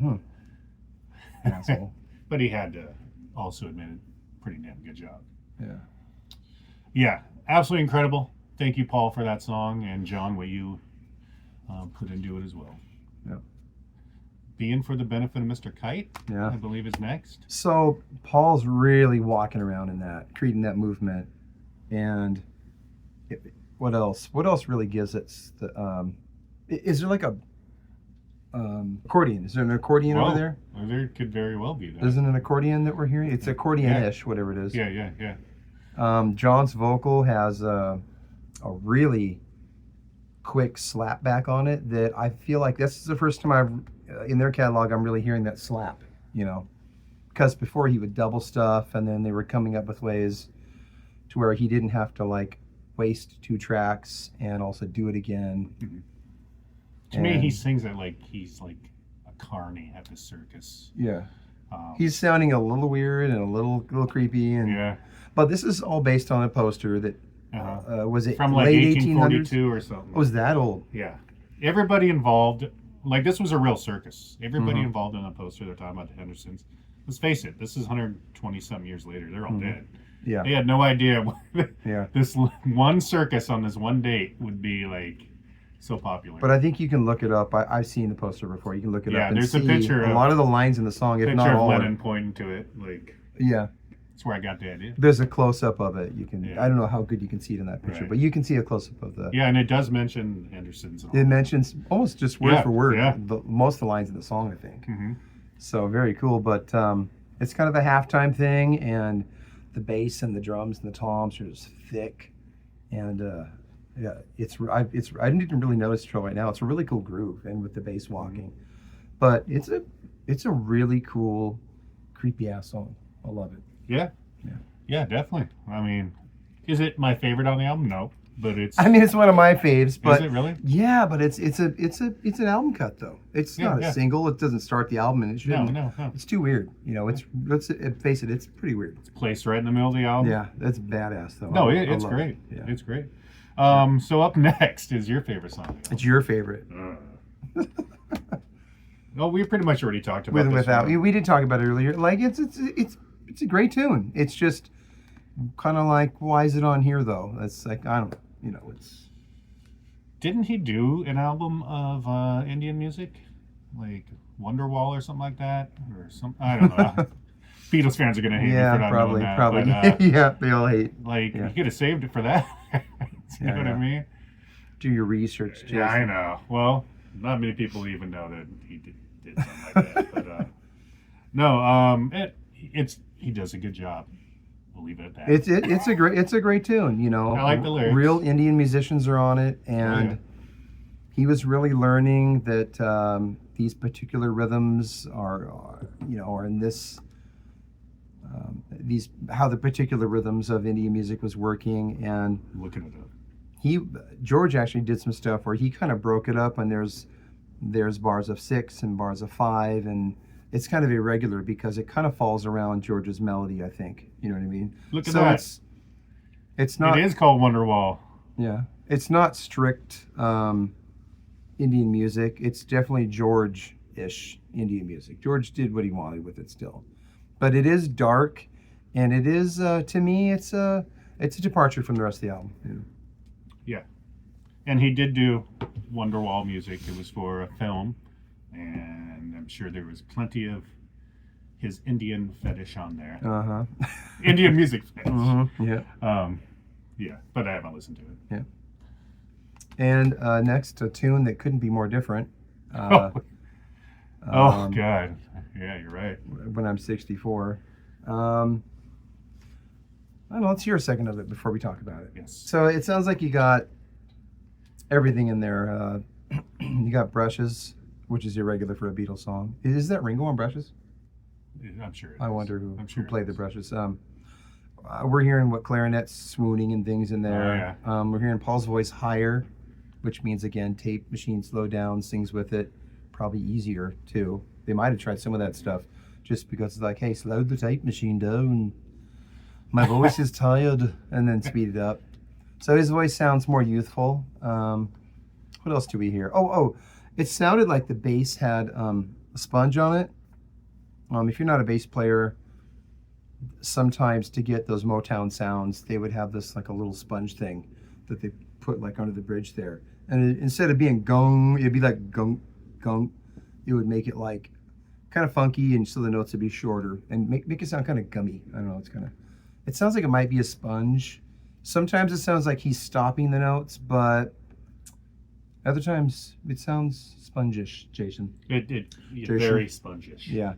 asshole. But he had to also admit it. Pretty damn good job. Yeah. Yeah, absolutely incredible. Thank you, Paul, for that song, and John, what you put into it as well. Yeah. Being for the benefit of Mr. Kite, Yeah. I believe is next. So Paul's really walking around in that, creating that movement, and what else? What else really gives it the? Is there like a accordion? Is there an accordion over there? Well, there could very well be that. Isn't an accordion that we're hearing? It's accordion-ish, whatever it is. Yeah. John's vocal has a really quick slap back on it that I feel like this is the first time in their catalog I'm really hearing that slap, because before he would double stuff, and then they were coming up with ways to where he didn't have to like waste 2 tracks and also do it again. Mm-hmm. To me, he sings it like he's like a carny at the circus. Yeah. He's sounding a little weird and a little creepy, and but this is all based on a poster that was it from like late 1842 or something. Was that old? Yeah. Everybody involved, like this was a real circus. Everybody involved in the poster they're talking about the Hendersons. Let's face it, this is 120 something years later. They're all dead. Yeah. They had no idea Yeah. this one circus on this one date would be like so popular. But I think you can look it up. I've seen the poster before. You can look it up and there's see a picture a lot of the lines in the song, if not all. Picture of Lennon pointing to it, like. Yeah. That's where I got the idea. There's a close-up of it. You can. I don't know how good you can see it in that picture, but you can see a close-up of the. Yeah, and it does mention Henderson's. It mentions almost just word for word most of the lines in the song, I think. Mm-hmm. So very cool, but it's kind of a halftime thing, and the bass and the drums and the toms are just thick, and I didn't even really notice it right now. It's a really cool groove, and with the bass walking, but it's a really cool, creepy ass song. I love it. Yeah, definitely. I mean, is it my favorite on the album? No, but it's. I mean, it's one of my faves. But is it really? Yeah, but it's an album cut though. It's not a single. It doesn't start the album, and it shouldn't. No. It's too weird. Let's face it. It's pretty weird. It's placed right in the middle of the album. Yeah, that's badass though. No, it's great. Yeah. It's great. So up next is your favorite song. It's your favorite. No, we pretty much already talked about this. Without we did talk about it earlier. Like it's a great tune. It's just kind of like, why is it on here though? That's like, I don't it's. Didn't he do an album of Indian music, like Wonderwall or something like that, or some? I don't know. Beatles fans are gonna hate me for not knowing that. Probably. But, yeah, they all hate. Like you could have saved it for that. You know what I mean? Do your research, Jason. Yeah, I know. Well, not many people even know that he did something like that. But no, he does a good job. We'll leave it at that. It's a great tune. I like the lyrics. Real Indian musicians are on it, and he was really learning that these particular rhythms are in this. How the particular rhythms of Indian music was working, and looking it up. George actually did some stuff where he kind of broke it up, and there's bars of 6 and bars of 5, and it's kind of irregular because it kind of falls around George's melody, I think. You know what I mean? Look at that. It's not. It is called Wonderwall. Yeah, it's not strict Indian music. It's definitely George-ish Indian music. George did what he wanted with it still, but it is dark, and it is to me it's a departure from the rest of the album. Yeah, and he did do Wonderwall music. It was for a film, and I'm sure there was plenty of his Indian fetish on there. Indian music fetish. Yeah, but I haven't listened to it. Yeah. And next, a tune that couldn't be more different. God. Yeah, you're right. When I'm 64. I don't know, let's hear a second of it before we talk about it. Yes. So it sounds like you got everything in there. You got Brushes, which is irregular for a Beatles song. Is that Ringo on Brushes? I'm sure. I wonder who played the Brushes. We're hearing clarinets swooning and things in there. Oh, yeah. We're hearing Paul's voice higher, which means, again, tape machine slow down, sings with it. Probably easier, too. They might have tried some of that stuff just because it's like, hey, slow the tape machine down. My voice is tired, and then speed it up. So his voice sounds more youthful. What else do we hear? Oh, it sounded like the bass had a sponge on it. If you're not a bass player, sometimes to get those Motown sounds, they would have this like a little sponge thing that they put like under the bridge there. And instead of being gong, it'd be like gong, gong. It would make it like kind of funky, and so the notes would be shorter and make it sound kind of gummy. I don't know. It sounds like it might be a sponge. Sometimes it sounds like he's stopping the notes, but other times it sounds spongish, Jason. It very spongish. Yeah.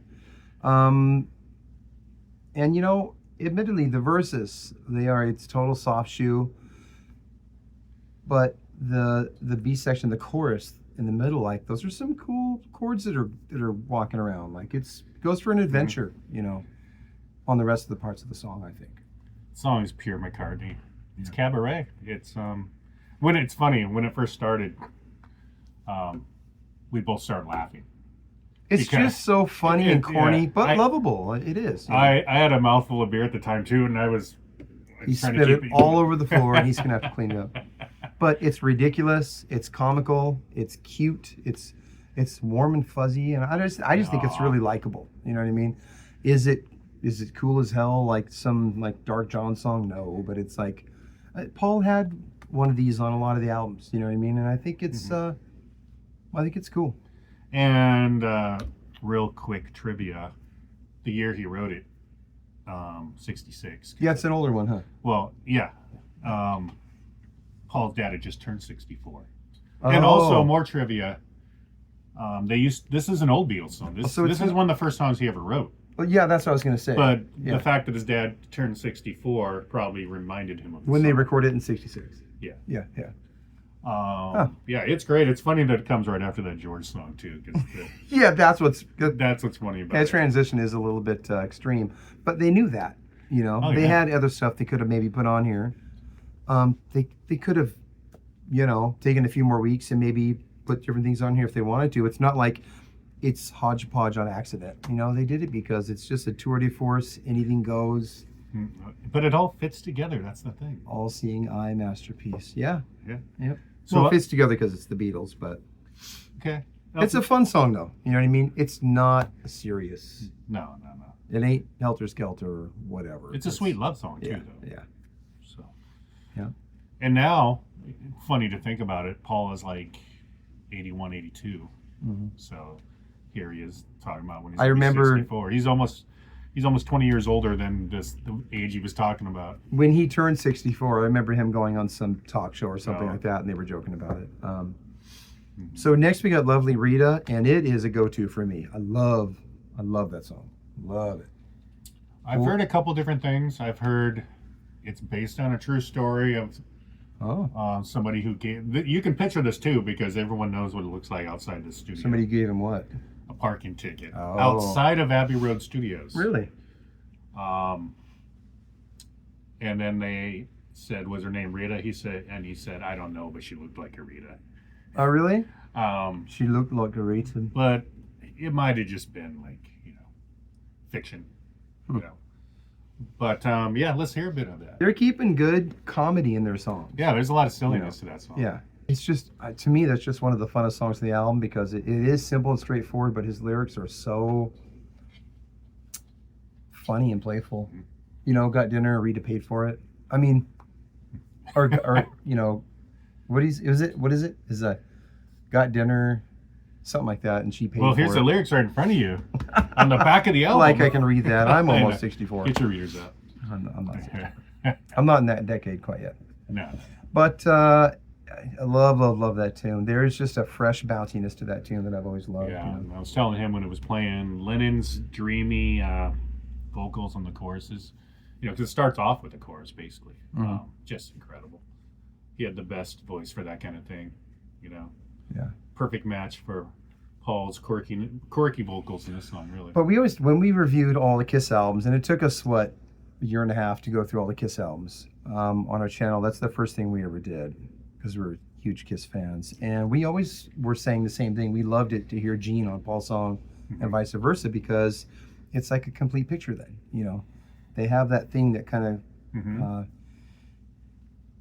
And you know, admittedly, the verses, it's total soft shoe. But the B section, the chorus in the middle, like those are some cool chords that are walking around. Like it goes for an adventure, you know, on the rest of the parts of the song, I think. The song is pure McCartney. It's cabaret. It's when it's funny, when it first started, we both started laughing. It's just so funny and corny, but lovable. It is. I had a mouthful of beer at the time too, and I was he spit it all over the floor, and he's gonna have to clean it up. But it's ridiculous. It's comical. It's cute. It's warm and fuzzy, and I just think it's really likable. You know what I mean? Is it cool as hell like some like Dark John song? No, but it's like Paul had one of these on a lot of the albums. You know what I mean? And I think it's cool. And real quick trivia, the year he wrote it, 66. Yeah, it's an older one, huh? Well, yeah. Paul's dad had just turned 64. And also more trivia. This is an old Beatles song. This is one of the first songs he ever wrote. Well, yeah, that's what I was going to say. But the fact that his dad turned 64 probably reminded him of when they recorded it in 66. Yeah. Yeah. Yeah, it's great. It's funny that it comes right after that George song too. Yeah, that's what's good. That's what's funny about that transition is a little bit extreme, but they knew that. You know, they had other stuff they could have maybe put on here. They could have, you know, taken a few more weeks and maybe put different things on here if they wanted to. It's not like it's hodgepodge on accident. You know, they did it because it's just a tour de force. Anything goes. But it all fits together. That's the thing. All-seeing eye masterpiece. Yeah. Yep. So it fits together because it's the Beatles, but okay. It's a fun song though. You know what I mean? It's not serious. No. It ain't Helter Skelter or whatever. It's a sweet love song too, though. Yeah. So. Yeah. And now, funny to think about it, Paul is like 81, 82. Mm-hmm. So here he is talking about when he's 64. He's almost 20 years older than the age he was talking about. When he turned 64, I remember him going on some talk show or something like that, and they were joking about it. So next we got Lovely Rita, and it is a go-to for me. I love that song. Love it. I've heard a couple different things. I've heard it's based on a true story of somebody who gave. You can picture this too because everyone knows what it looks like outside the studio. Somebody gave him what? A parking ticket outside of Abbey Road Studios. Really? And then they said, "Was her name Rita?" He said, "I don't know, but she looked like a Rita." Oh, really? She looked like a Rita. But it might have just been like, fiction. But let's hear a bit of that. They're keeping good comedy in their songs. Yeah, there's a lot of silliness to that song. Yeah. It's just, to me, that's just one of the funnest songs on the album because it is simple and straightforward, but his lyrics are so funny and playful. Mm-hmm. You know, got dinner, Rita paid for it. I mean, or what is it? Is a got dinner, something like that, and she paid for it. Well, here's the lyrics right in front of you on the back of the album. Like I can read that. I'm almost 64. Get your readers out. I'm not in that decade quite yet. No. But I love that tune. There is just a fresh bounciness to that tune that I've always loved. Yeah, I was telling him when it was playing, Lennon's dreamy vocals on the choruses. Because it starts off with a chorus, basically. Mm-hmm. Just incredible. He had the best voice for that kind of thing. Yeah. Perfect match for Paul's quirky vocals in this song, really. But when we reviewed all the Kiss albums, and it took us, a year and a half to go through all the Kiss albums on our channel. That's the first thing we ever did because we're huge Kiss fans. And we always were saying the same thing. We loved it to hear Gene on Paul's song and vice versa because it's like a complete picture then, They have that thing that kind of.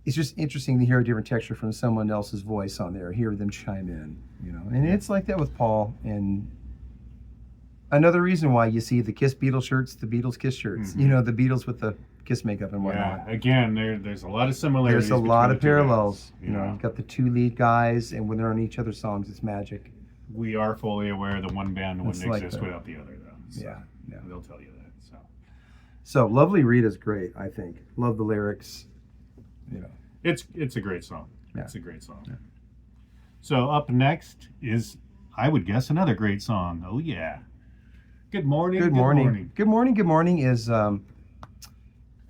It's just interesting to hear a different texture from someone else's voice on there. Hear them chime in, And it's like that with Paul. And another reason why you see the Kiss Beatles shirts, the Beatles Kiss shirts. The Beatles with the Kiss makeup and whatnot. Yeah, again, there's a lot of similarities. There's a lot of between the two parallels. bands. You've got the two lead guys, and when they're on each other's songs, it's magic. We are fully aware that one band wouldn't It's like exist that. without the other, though. So Yeah. they'll tell you that. So Lovely Rita's great, I think. Love the lyrics. It's a great song. Yeah. It's a great song. Yeah. So up next is, I would guess, another great song. Oh yeah. Good morning. Good morning. Good morning. Good morning is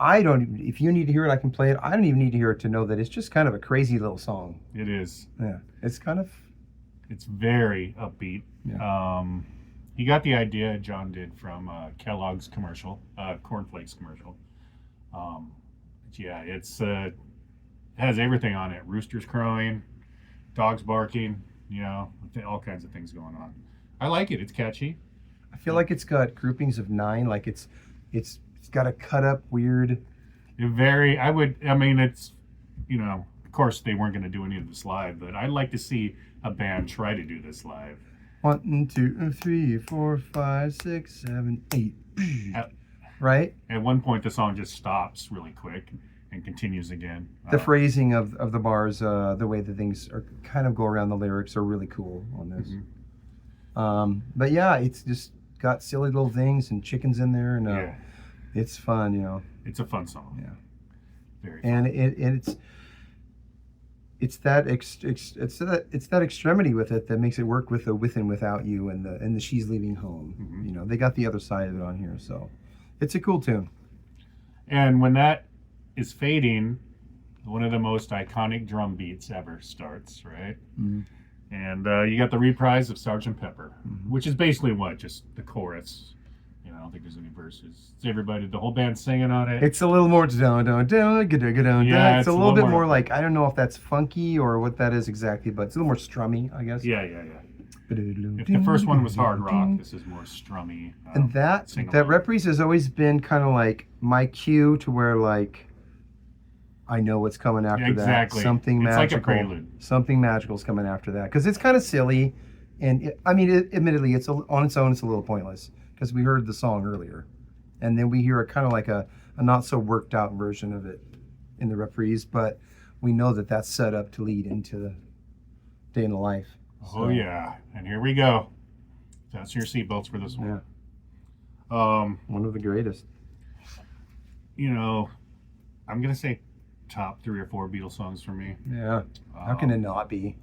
I don't. If you need to hear it, I can play it. I don't even need to hear it to know that it's just kind of a crazy little song. It is. Yeah, it's kind of. It's very upbeat. Yeah. He got the idea, John did, from Kellogg's commercial, cornflakes commercial. It's has everything on it: roosters crowing, dogs barking, all kinds of things going on. I like it. It's catchy. I feel like it's got groupings of 9. Like it's got a cut up weird. It's, of course they weren't going to do any of this live, but I'd like to see a band try to do this live. 1, 2, 3, 4, 5, 6, 7, 8. Right? At one point, the song just stops really quick and continues again. The phrasing of the bars, the way the things are kind of go around the lyrics are really cool on this. But yeah, it's just got silly little things and chickens in there, and it's fun, It's a fun song. Yeah. Very fun. And it's that extremity with it that makes it work with the with and without you and the she's leaving home. They got the other side of it on here, so it's a cool tune. And when that is fading, one of the most iconic drum beats ever starts, right? And you got the reprise of Sgt. Pepper, which is basically just the chorus. I don't think there's any verses. It's everybody, the whole band singing on it. It's a little more down. Yeah, it's a little bit more like, I don't know if that's funky or what that is exactly, but it's a little more strummy, I guess. Yeah. If the first one was hard rock, this is more strummy. And that reprise has always been kind of like my cue to where like I know what's coming after exactly. that. Something it's magical. Like a prelude. Something magical is coming after that because it's kind of silly, and admittedly, it's on its own. It's a little pointless because we heard the song earlier, and then we hear a kind of like a not so worked out version of it in the reprise, but we know that that's set up to lead into the day in the life. Oh yeah, and here we go. That's your seatbelts for this one. Yeah. One of the greatest. I'm gonna say top 3 or 4 Beatles songs for me. Yeah. How can it not be?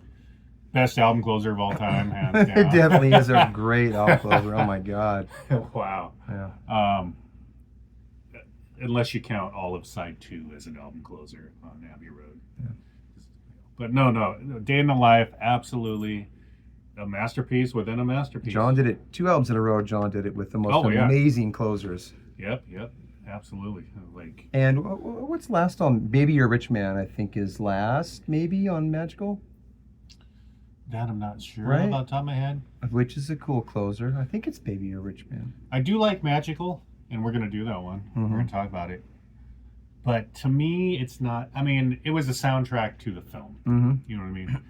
Best album closer of all time, hands down. It definitely is a great album closer. Oh my God. Wow. Yeah. Unless you count all of side 2 as an album closer on Abbey Road. Yeah. But no, Day in the Life, absolutely a masterpiece within a masterpiece. John did it 2 albums in a row. John did it with the most amazing closers. Yep, absolutely. And what's last on Baby You're a Rich Man? I think is last, maybe on Magical. That I'm not sure about the top of my head. Which is a cool closer. I think it's Baby You're a Rich Man. I do like Magical, and we're gonna do that one. We're gonna talk about it. But to me, it's not. I mean, it was a soundtrack to the film. You know what I mean?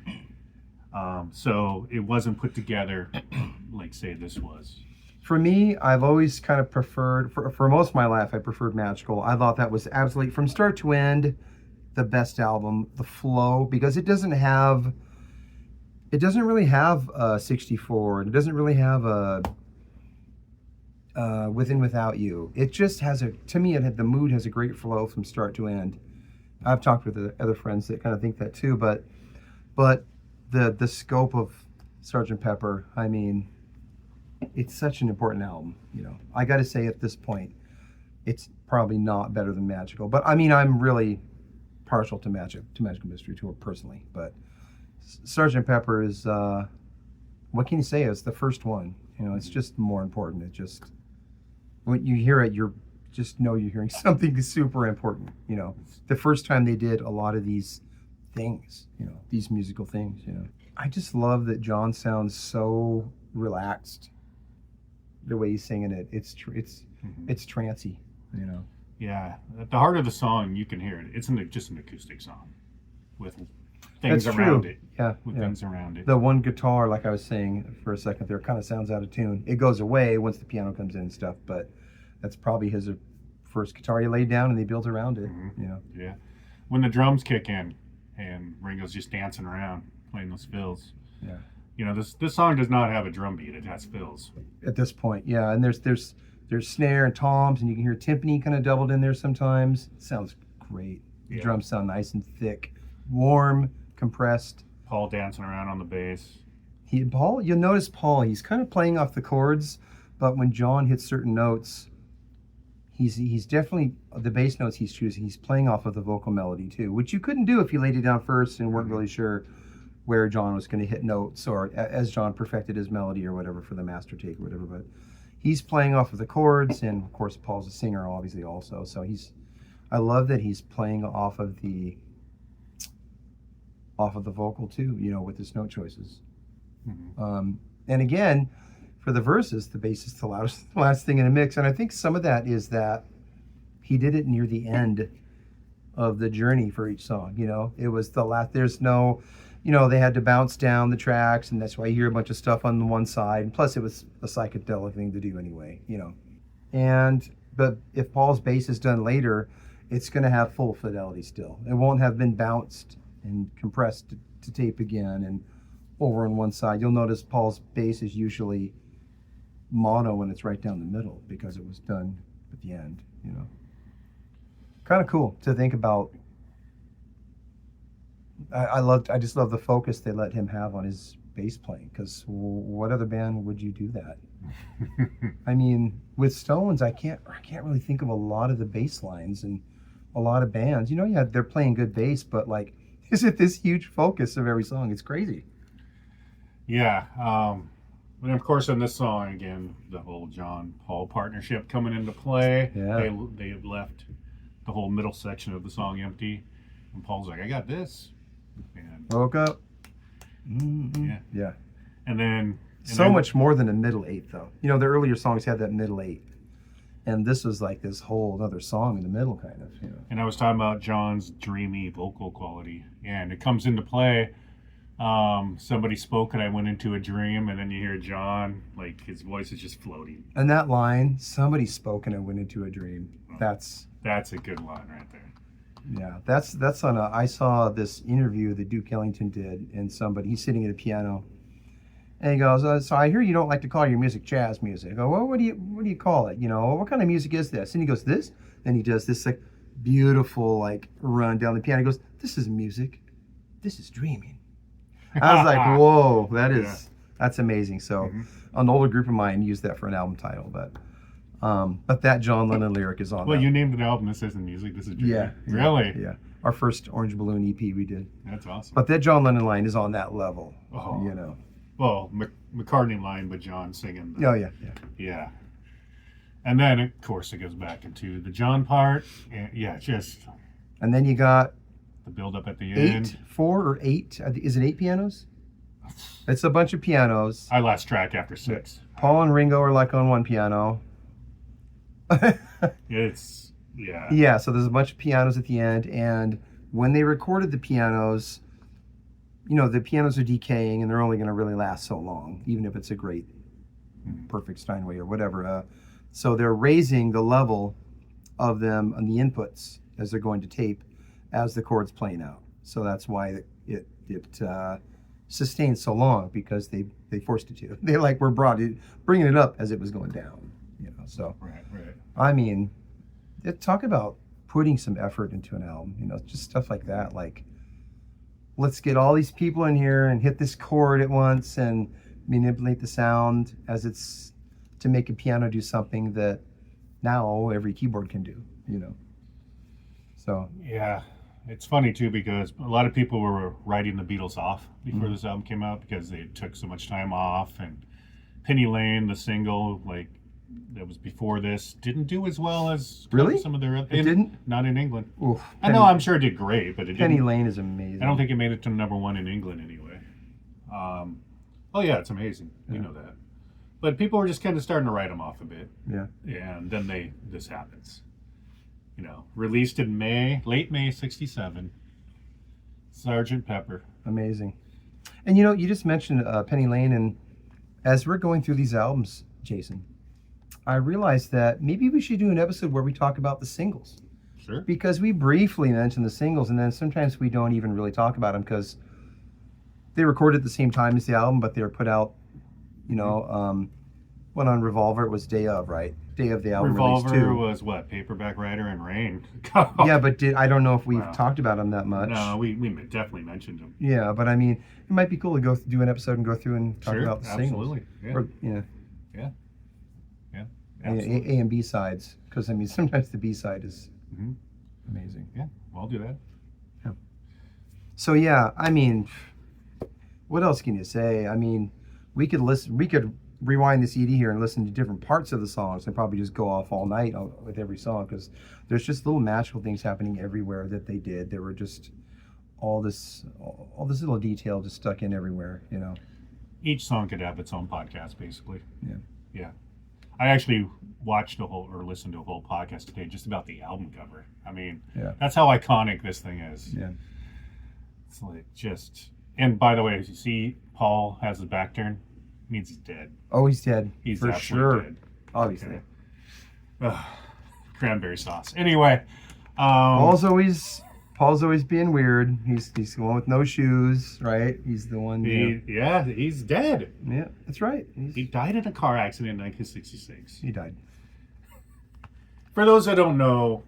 So it wasn't put together like, say, this was. For me, I've always kind of preferred, for most of my life, I preferred Magical. I thought that was absolutely, from start to end, the best album. The flow, because it doesn't really have a 64. It doesn't really have a With and Without You. It just has to me, the mood has a great flow from start to end. I've talked with the other friends that kind of think that too, but the scope of Sgt. Pepper, I mean, it's such an important album. I got to say at this point, it's probably not better than Magical. But I mean, I'm really partial to Magical Mystery Tour personally. But Sgt. Pepper is, what can you say? It's the first one. It's just more important. It just, when you hear it, just know you're hearing something super important. The first time they did a lot of these things, these musical things. I just love that John sounds so relaxed. The way he's singing it, it's trancy, Yeah, at the heart of the song, you can hear it. It's just an acoustic song with things That's around true. it. Yeah, With yeah. things around it. The one guitar, like I was saying for a second there, kind of sounds out of tune. It goes away once the piano comes in and stuff, but that's probably his first guitar he laid down and they built around it. You know. Yeah. When the drums kick in and Ringo's just dancing around playing those fills. Yeah. You know, this song does not have a drum beat. It has fills. At this point, yeah, and there's snare and toms, and you can hear timpani kind of doubled in there sometimes. It sounds great. The Yeah. drums sound nice and thick, warm, compressed. Paul dancing around on the bass. Paul, you'll notice Paul, he's kind of playing off the chords, but when John hits certain notes, he's definitely, the bass notes he's choosing, he's playing off of the vocal melody too, which you couldn't do if you laid it down first and weren't really sure where John was going to hit notes, or as John perfected his melody or whatever for the master take or whatever. But he's playing off of the chords, and of course Paul's a singer obviously also, so I love that he's playing off of the vocal too, you know, with his note choices. And again, for the verses, the bass is the last thing in a mix, and I think some of that is that he did it near the end of the journey for each song. You know, it was the last. There's no, you know, they had to bounce down the tracks, and that's why you hear a bunch of stuff on the one side. And plus, it was a psychedelic thing to do anyway. You know, but if Paul's bass is done later, it's going to have full fidelity still. It won't have been bounced and compressed to tape again and over on one side. You'll notice Paul's bass is usually mono when it's right down the middle because it was done at the end, you know. Kind of cool to think about. I just love the focus they let him have on his bass playing, because what other band would you do that? I mean, with Stones, I can't really think of a lot of the bass lines and a lot of bands. You know, yeah, they're playing good bass, but like, is it this huge focus of every song? It's crazy. Yeah. And of course, in this song, again, the whole John-Paul partnership coming into play. Yeah. They had left the whole middle section of the song empty. And Paul's like, I got this. And, Woke up. Yeah. Yeah. And then... Much more than a middle eight, though. You know, the earlier songs had that middle eight. And this was like this whole other song in the middle, kind of. You know. And I was talking about John's dreamy vocal quality. And it comes into play. Somebody spoke and I went into a dream, and then you hear John, like his voice is just floating. And that line, somebody spoke and I went into a dream. That's a good line right there. Yeah, that's on I saw this interview that Duke Ellington did, and he's sitting at a piano, and he goes, so I hear you don't like to call your music jazz music. I go, well, what do you call it? You know, what kind of music is this? And he goes, this. Then he does this like beautiful like run down the piano. He goes, this is music. This is dreaming. I was like, whoa, that's amazing. So an older group of mine used that for an album title, but that John Lennon lyric is on. Well, you named an album. This isn't music. This is dreaming. Yeah. Really? Yeah. Our first Orange Balloon EP we did. That's awesome. But that John Lennon line is on that level. Oh. You know. Well, McCartney line, but John singing. Yeah. And then, of course, it goes back into the John part. And And then you got the build up at the end. 4 or 8. Is it 8 pianos? It's a bunch of pianos. I lost track after 6. Paul and Ringo are like on one piano. Yeah, so there's a bunch of pianos at the end, and when they recorded the pianos, you know, the pianos are decaying and they're only going to really last so long, even if it's a great perfect Steinway or whatever. So they're raising the level of them on the inputs as they're going to tape as the chord's playing out. So that's why it sustained so long, because they forced it to. They like were bringing it up as it was going down, you know. So Right. I mean, talk about putting some effort into an album, you know, just stuff like that. Like, let's get all these people in here and hit this chord at once and manipulate the sound as it's to make a piano do something that now every keyboard can do, you know. So yeah, it's funny too, because a lot of people were writing the Beatles off before this album came out, because they took so much time off. And Penny Lane, the single, like, that was before this, didn't do as well as some of their other. It didn't? Not in England. Oof, I know, I'm sure it did great, but it Penny didn't. Lane is amazing. I don't think it made it to #1 in England anyway. Oh yeah, it's amazing. You know that. But people were just kind of starting to write them off a bit. Yeah. And then this happens. released in late May '67. Sgt. Pepper. Amazing. And you just mentioned Penny Lane, and as we're going through these albums, Jason, I realized that maybe we should do an episode where we talk about the singles. Sure. Because we briefly mention the singles, and then sometimes we don't even really talk about them because they recorded at the same time as the album, but they were put out, one on Revolver, it was day of, right? Day of the album release Revolver too. was what? Paperback Writer and Rain. Yeah, but I don't know if we've Wow. talked about them that much. No, we definitely mentioned them. Yeah, but I mean, it might be cool to do an episode and go through and talk Sure, about the singles. absolutely. Yeah. Or, Yeah. A Absolutely. and B sides, because I mean, sometimes the B side is Mhm. amazing. Yeah, well, I'll do that. So yeah, I mean, what else can you say? I mean, we could rewind the CD here and listen to different parts of the songs and probably just go off all night with every song, because there's just little magical things happening everywhere that they did. There were just all this little detail just stuck in everywhere, Each song could have its own podcast, basically. Yeah. Yeah. I actually listened to a whole podcast today just about the album cover. I mean, Yeah. that's how iconic this thing is. Yeah. It's like and by the way, as you see, Paul has his back turned, means he's dead. Oh, he's dead. He's for absolutely sure. dead. Obviously. Okay. Ugh, cranberry sauce. Anyway, Paul's always being weird. He's the one with no shoes, right? He's the one. he's dead. Yeah, that's right. He died in a car accident in 1966. He died. For those that don't know,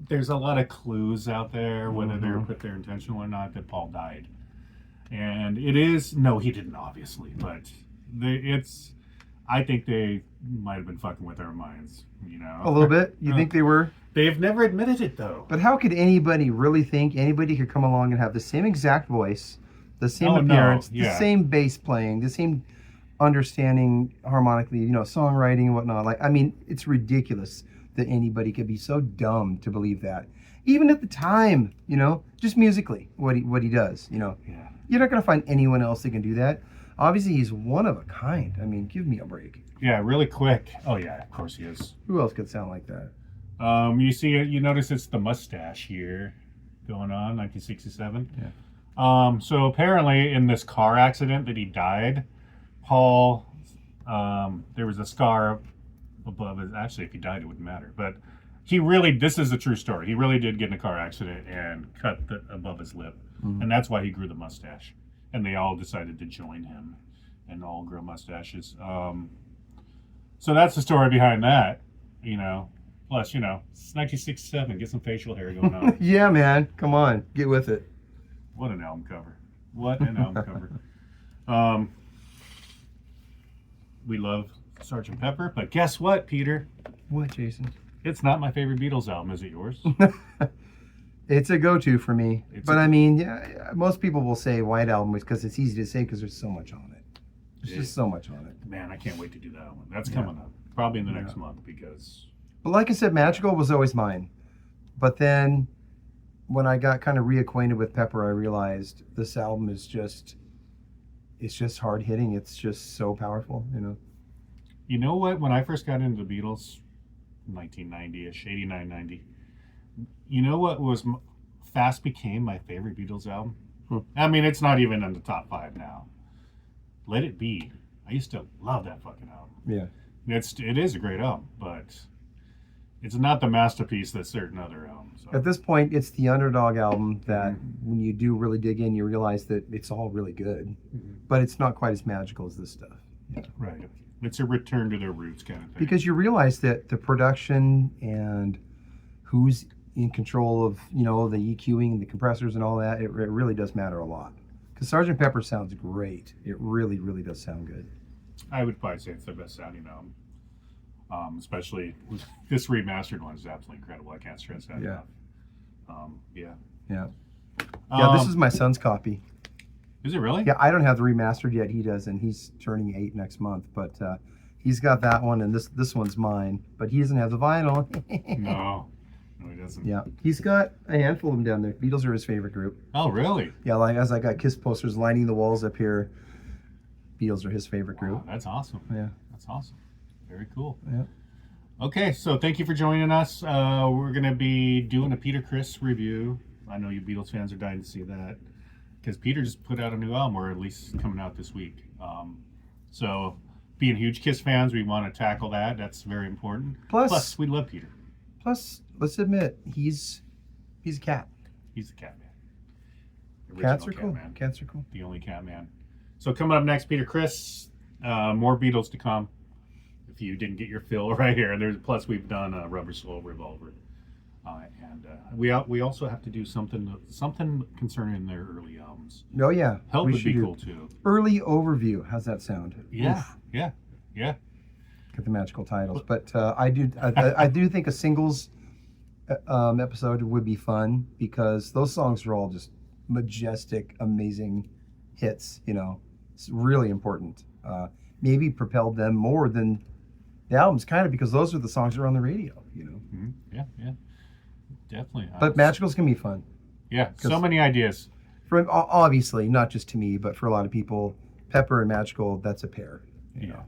there's a lot of clues out there, whether they're put there intentional or not, that Paul died. And he didn't, obviously, but I think they might have been fucking with our minds, A little bit. You think they were? They've never admitted it, though. But how could anybody really think anybody could come along and have the same exact voice, the same appearance, the same bass playing, the same understanding harmonically, songwriting and whatnot? Like, I mean, it's ridiculous that anybody could be so dumb to believe that. Even at the time, just musically, what he does, Yeah. You're not going to find anyone else that can do that. Obviously, he's one of a kind. I mean, give me a break. Yeah, really quick. Oh, yeah, of course he is. Who else could sound like that? You notice it's the mustache here going on, 1967. Yeah. So apparently in this car accident that he died, Paul, there was a scar above his, actually if he died it wouldn't matter, but this is a true story. He really did get in a car accident and cut above his lip. Mhm. And that's why he grew the mustache. And they all decided to join him and all grow mustaches. So that's the story behind that, Plus, it's 1967. Get some facial hair going on. Yeah, man. Come on. Get with it. What an album cover. What an album cover. We love Sgt. Pepper, but guess what, Peter? What, Jason? It's not my favorite Beatles album. Is it yours? It's a go-to for me. I mean, yeah, most people will say White Album because it's easy to say because there's so much on it. There's just so much on it. Man, I can't wait to do that one. That's coming up. Probably in the next month because... But like I said, Magical was always mine. But then when I got kind of reacquainted with Pepper, I realized this album is it's just hard hitting. It's just so powerful, You know what? When I first got into the Beatles, 1990-ish, 89, 90, you know what fast became my favorite Beatles album? I mean, it's not even in the top 5 now. Let It Be. I used to love that fucking album. Yeah. It is a great album, but it's not the masterpiece that certain other albums are. At this point, it's the underdog album that when you do really dig in, you realize that it's all really good, but it's not quite as magical as this stuff. Yeah. Right. It's a return to their roots kind of thing. Because you realize that the production and who's in control of, the EQing, the compressors and all that, it really does matter a lot. Because Sgt. Pepper sounds great. It really, really does sound good. I would probably say it's the best sounding album. Especially this remastered one is absolutely incredible. I can't stress that enough. Yeah. Yeah. Yeah, this is my son's copy. Is it really? Yeah, I don't have the remastered yet. He does, and he's turning 8 next month. But he's got that one, and this one's mine. But he doesn't have the vinyl. No, he doesn't. Yeah, he's got a handful of them down there. Beatles are his favorite group. Oh, really? Yeah, like as I got Kiss posters lining the walls up here, Beatles are his favorite group. Wow, that's awesome. Yeah. That's awesome. Very cool. Yeah. Okay, so thank you for joining us. We're going to be doing a Peter Criss review. I know you Beatles fans are dying to see that because Peter just put out a new album, or at least coming out this week. So, being huge Kiss fans, we want to tackle that. That's very important. Plus, we love Peter. Plus, let's admit he's a cat. He's the cat man. Cats are Original cool. cat man. Cats are cool. The only cat man. So coming up next, Peter Criss. More Beatles to come. If you didn't get your fill right here, plus we've done a Rubber Soul Revolver, and we also have to do something concerning their early albums. Oh yeah, Help we would should be do cool too. Early overview. How's that sound? Yeah, Oof. yeah. Get the magical titles, but I do think a singles episode would be fun because those songs are all just majestic, amazing hits. You know, it's really important. Maybe propelled them more than the albums, kind of, because those are the songs that are on the radio. You know. Mm-hmm. Yeah, definitely. But magical's gonna be fun. Yeah, so many ideas. For obviously not just to me, but for a lot of people, Pepper and Magical, that's a pair. You know.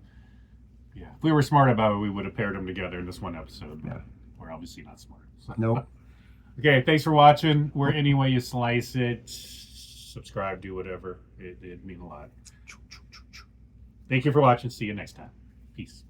Yeah. If we were smart about it, we would have paired them together in this one episode. But Yeah. we're obviously not smart. So. Nope. Okay, thanks for watching. Where any way you slice it, subscribe, do whatever. It'd mean a lot. Thank you for watching. See you next time. Peace.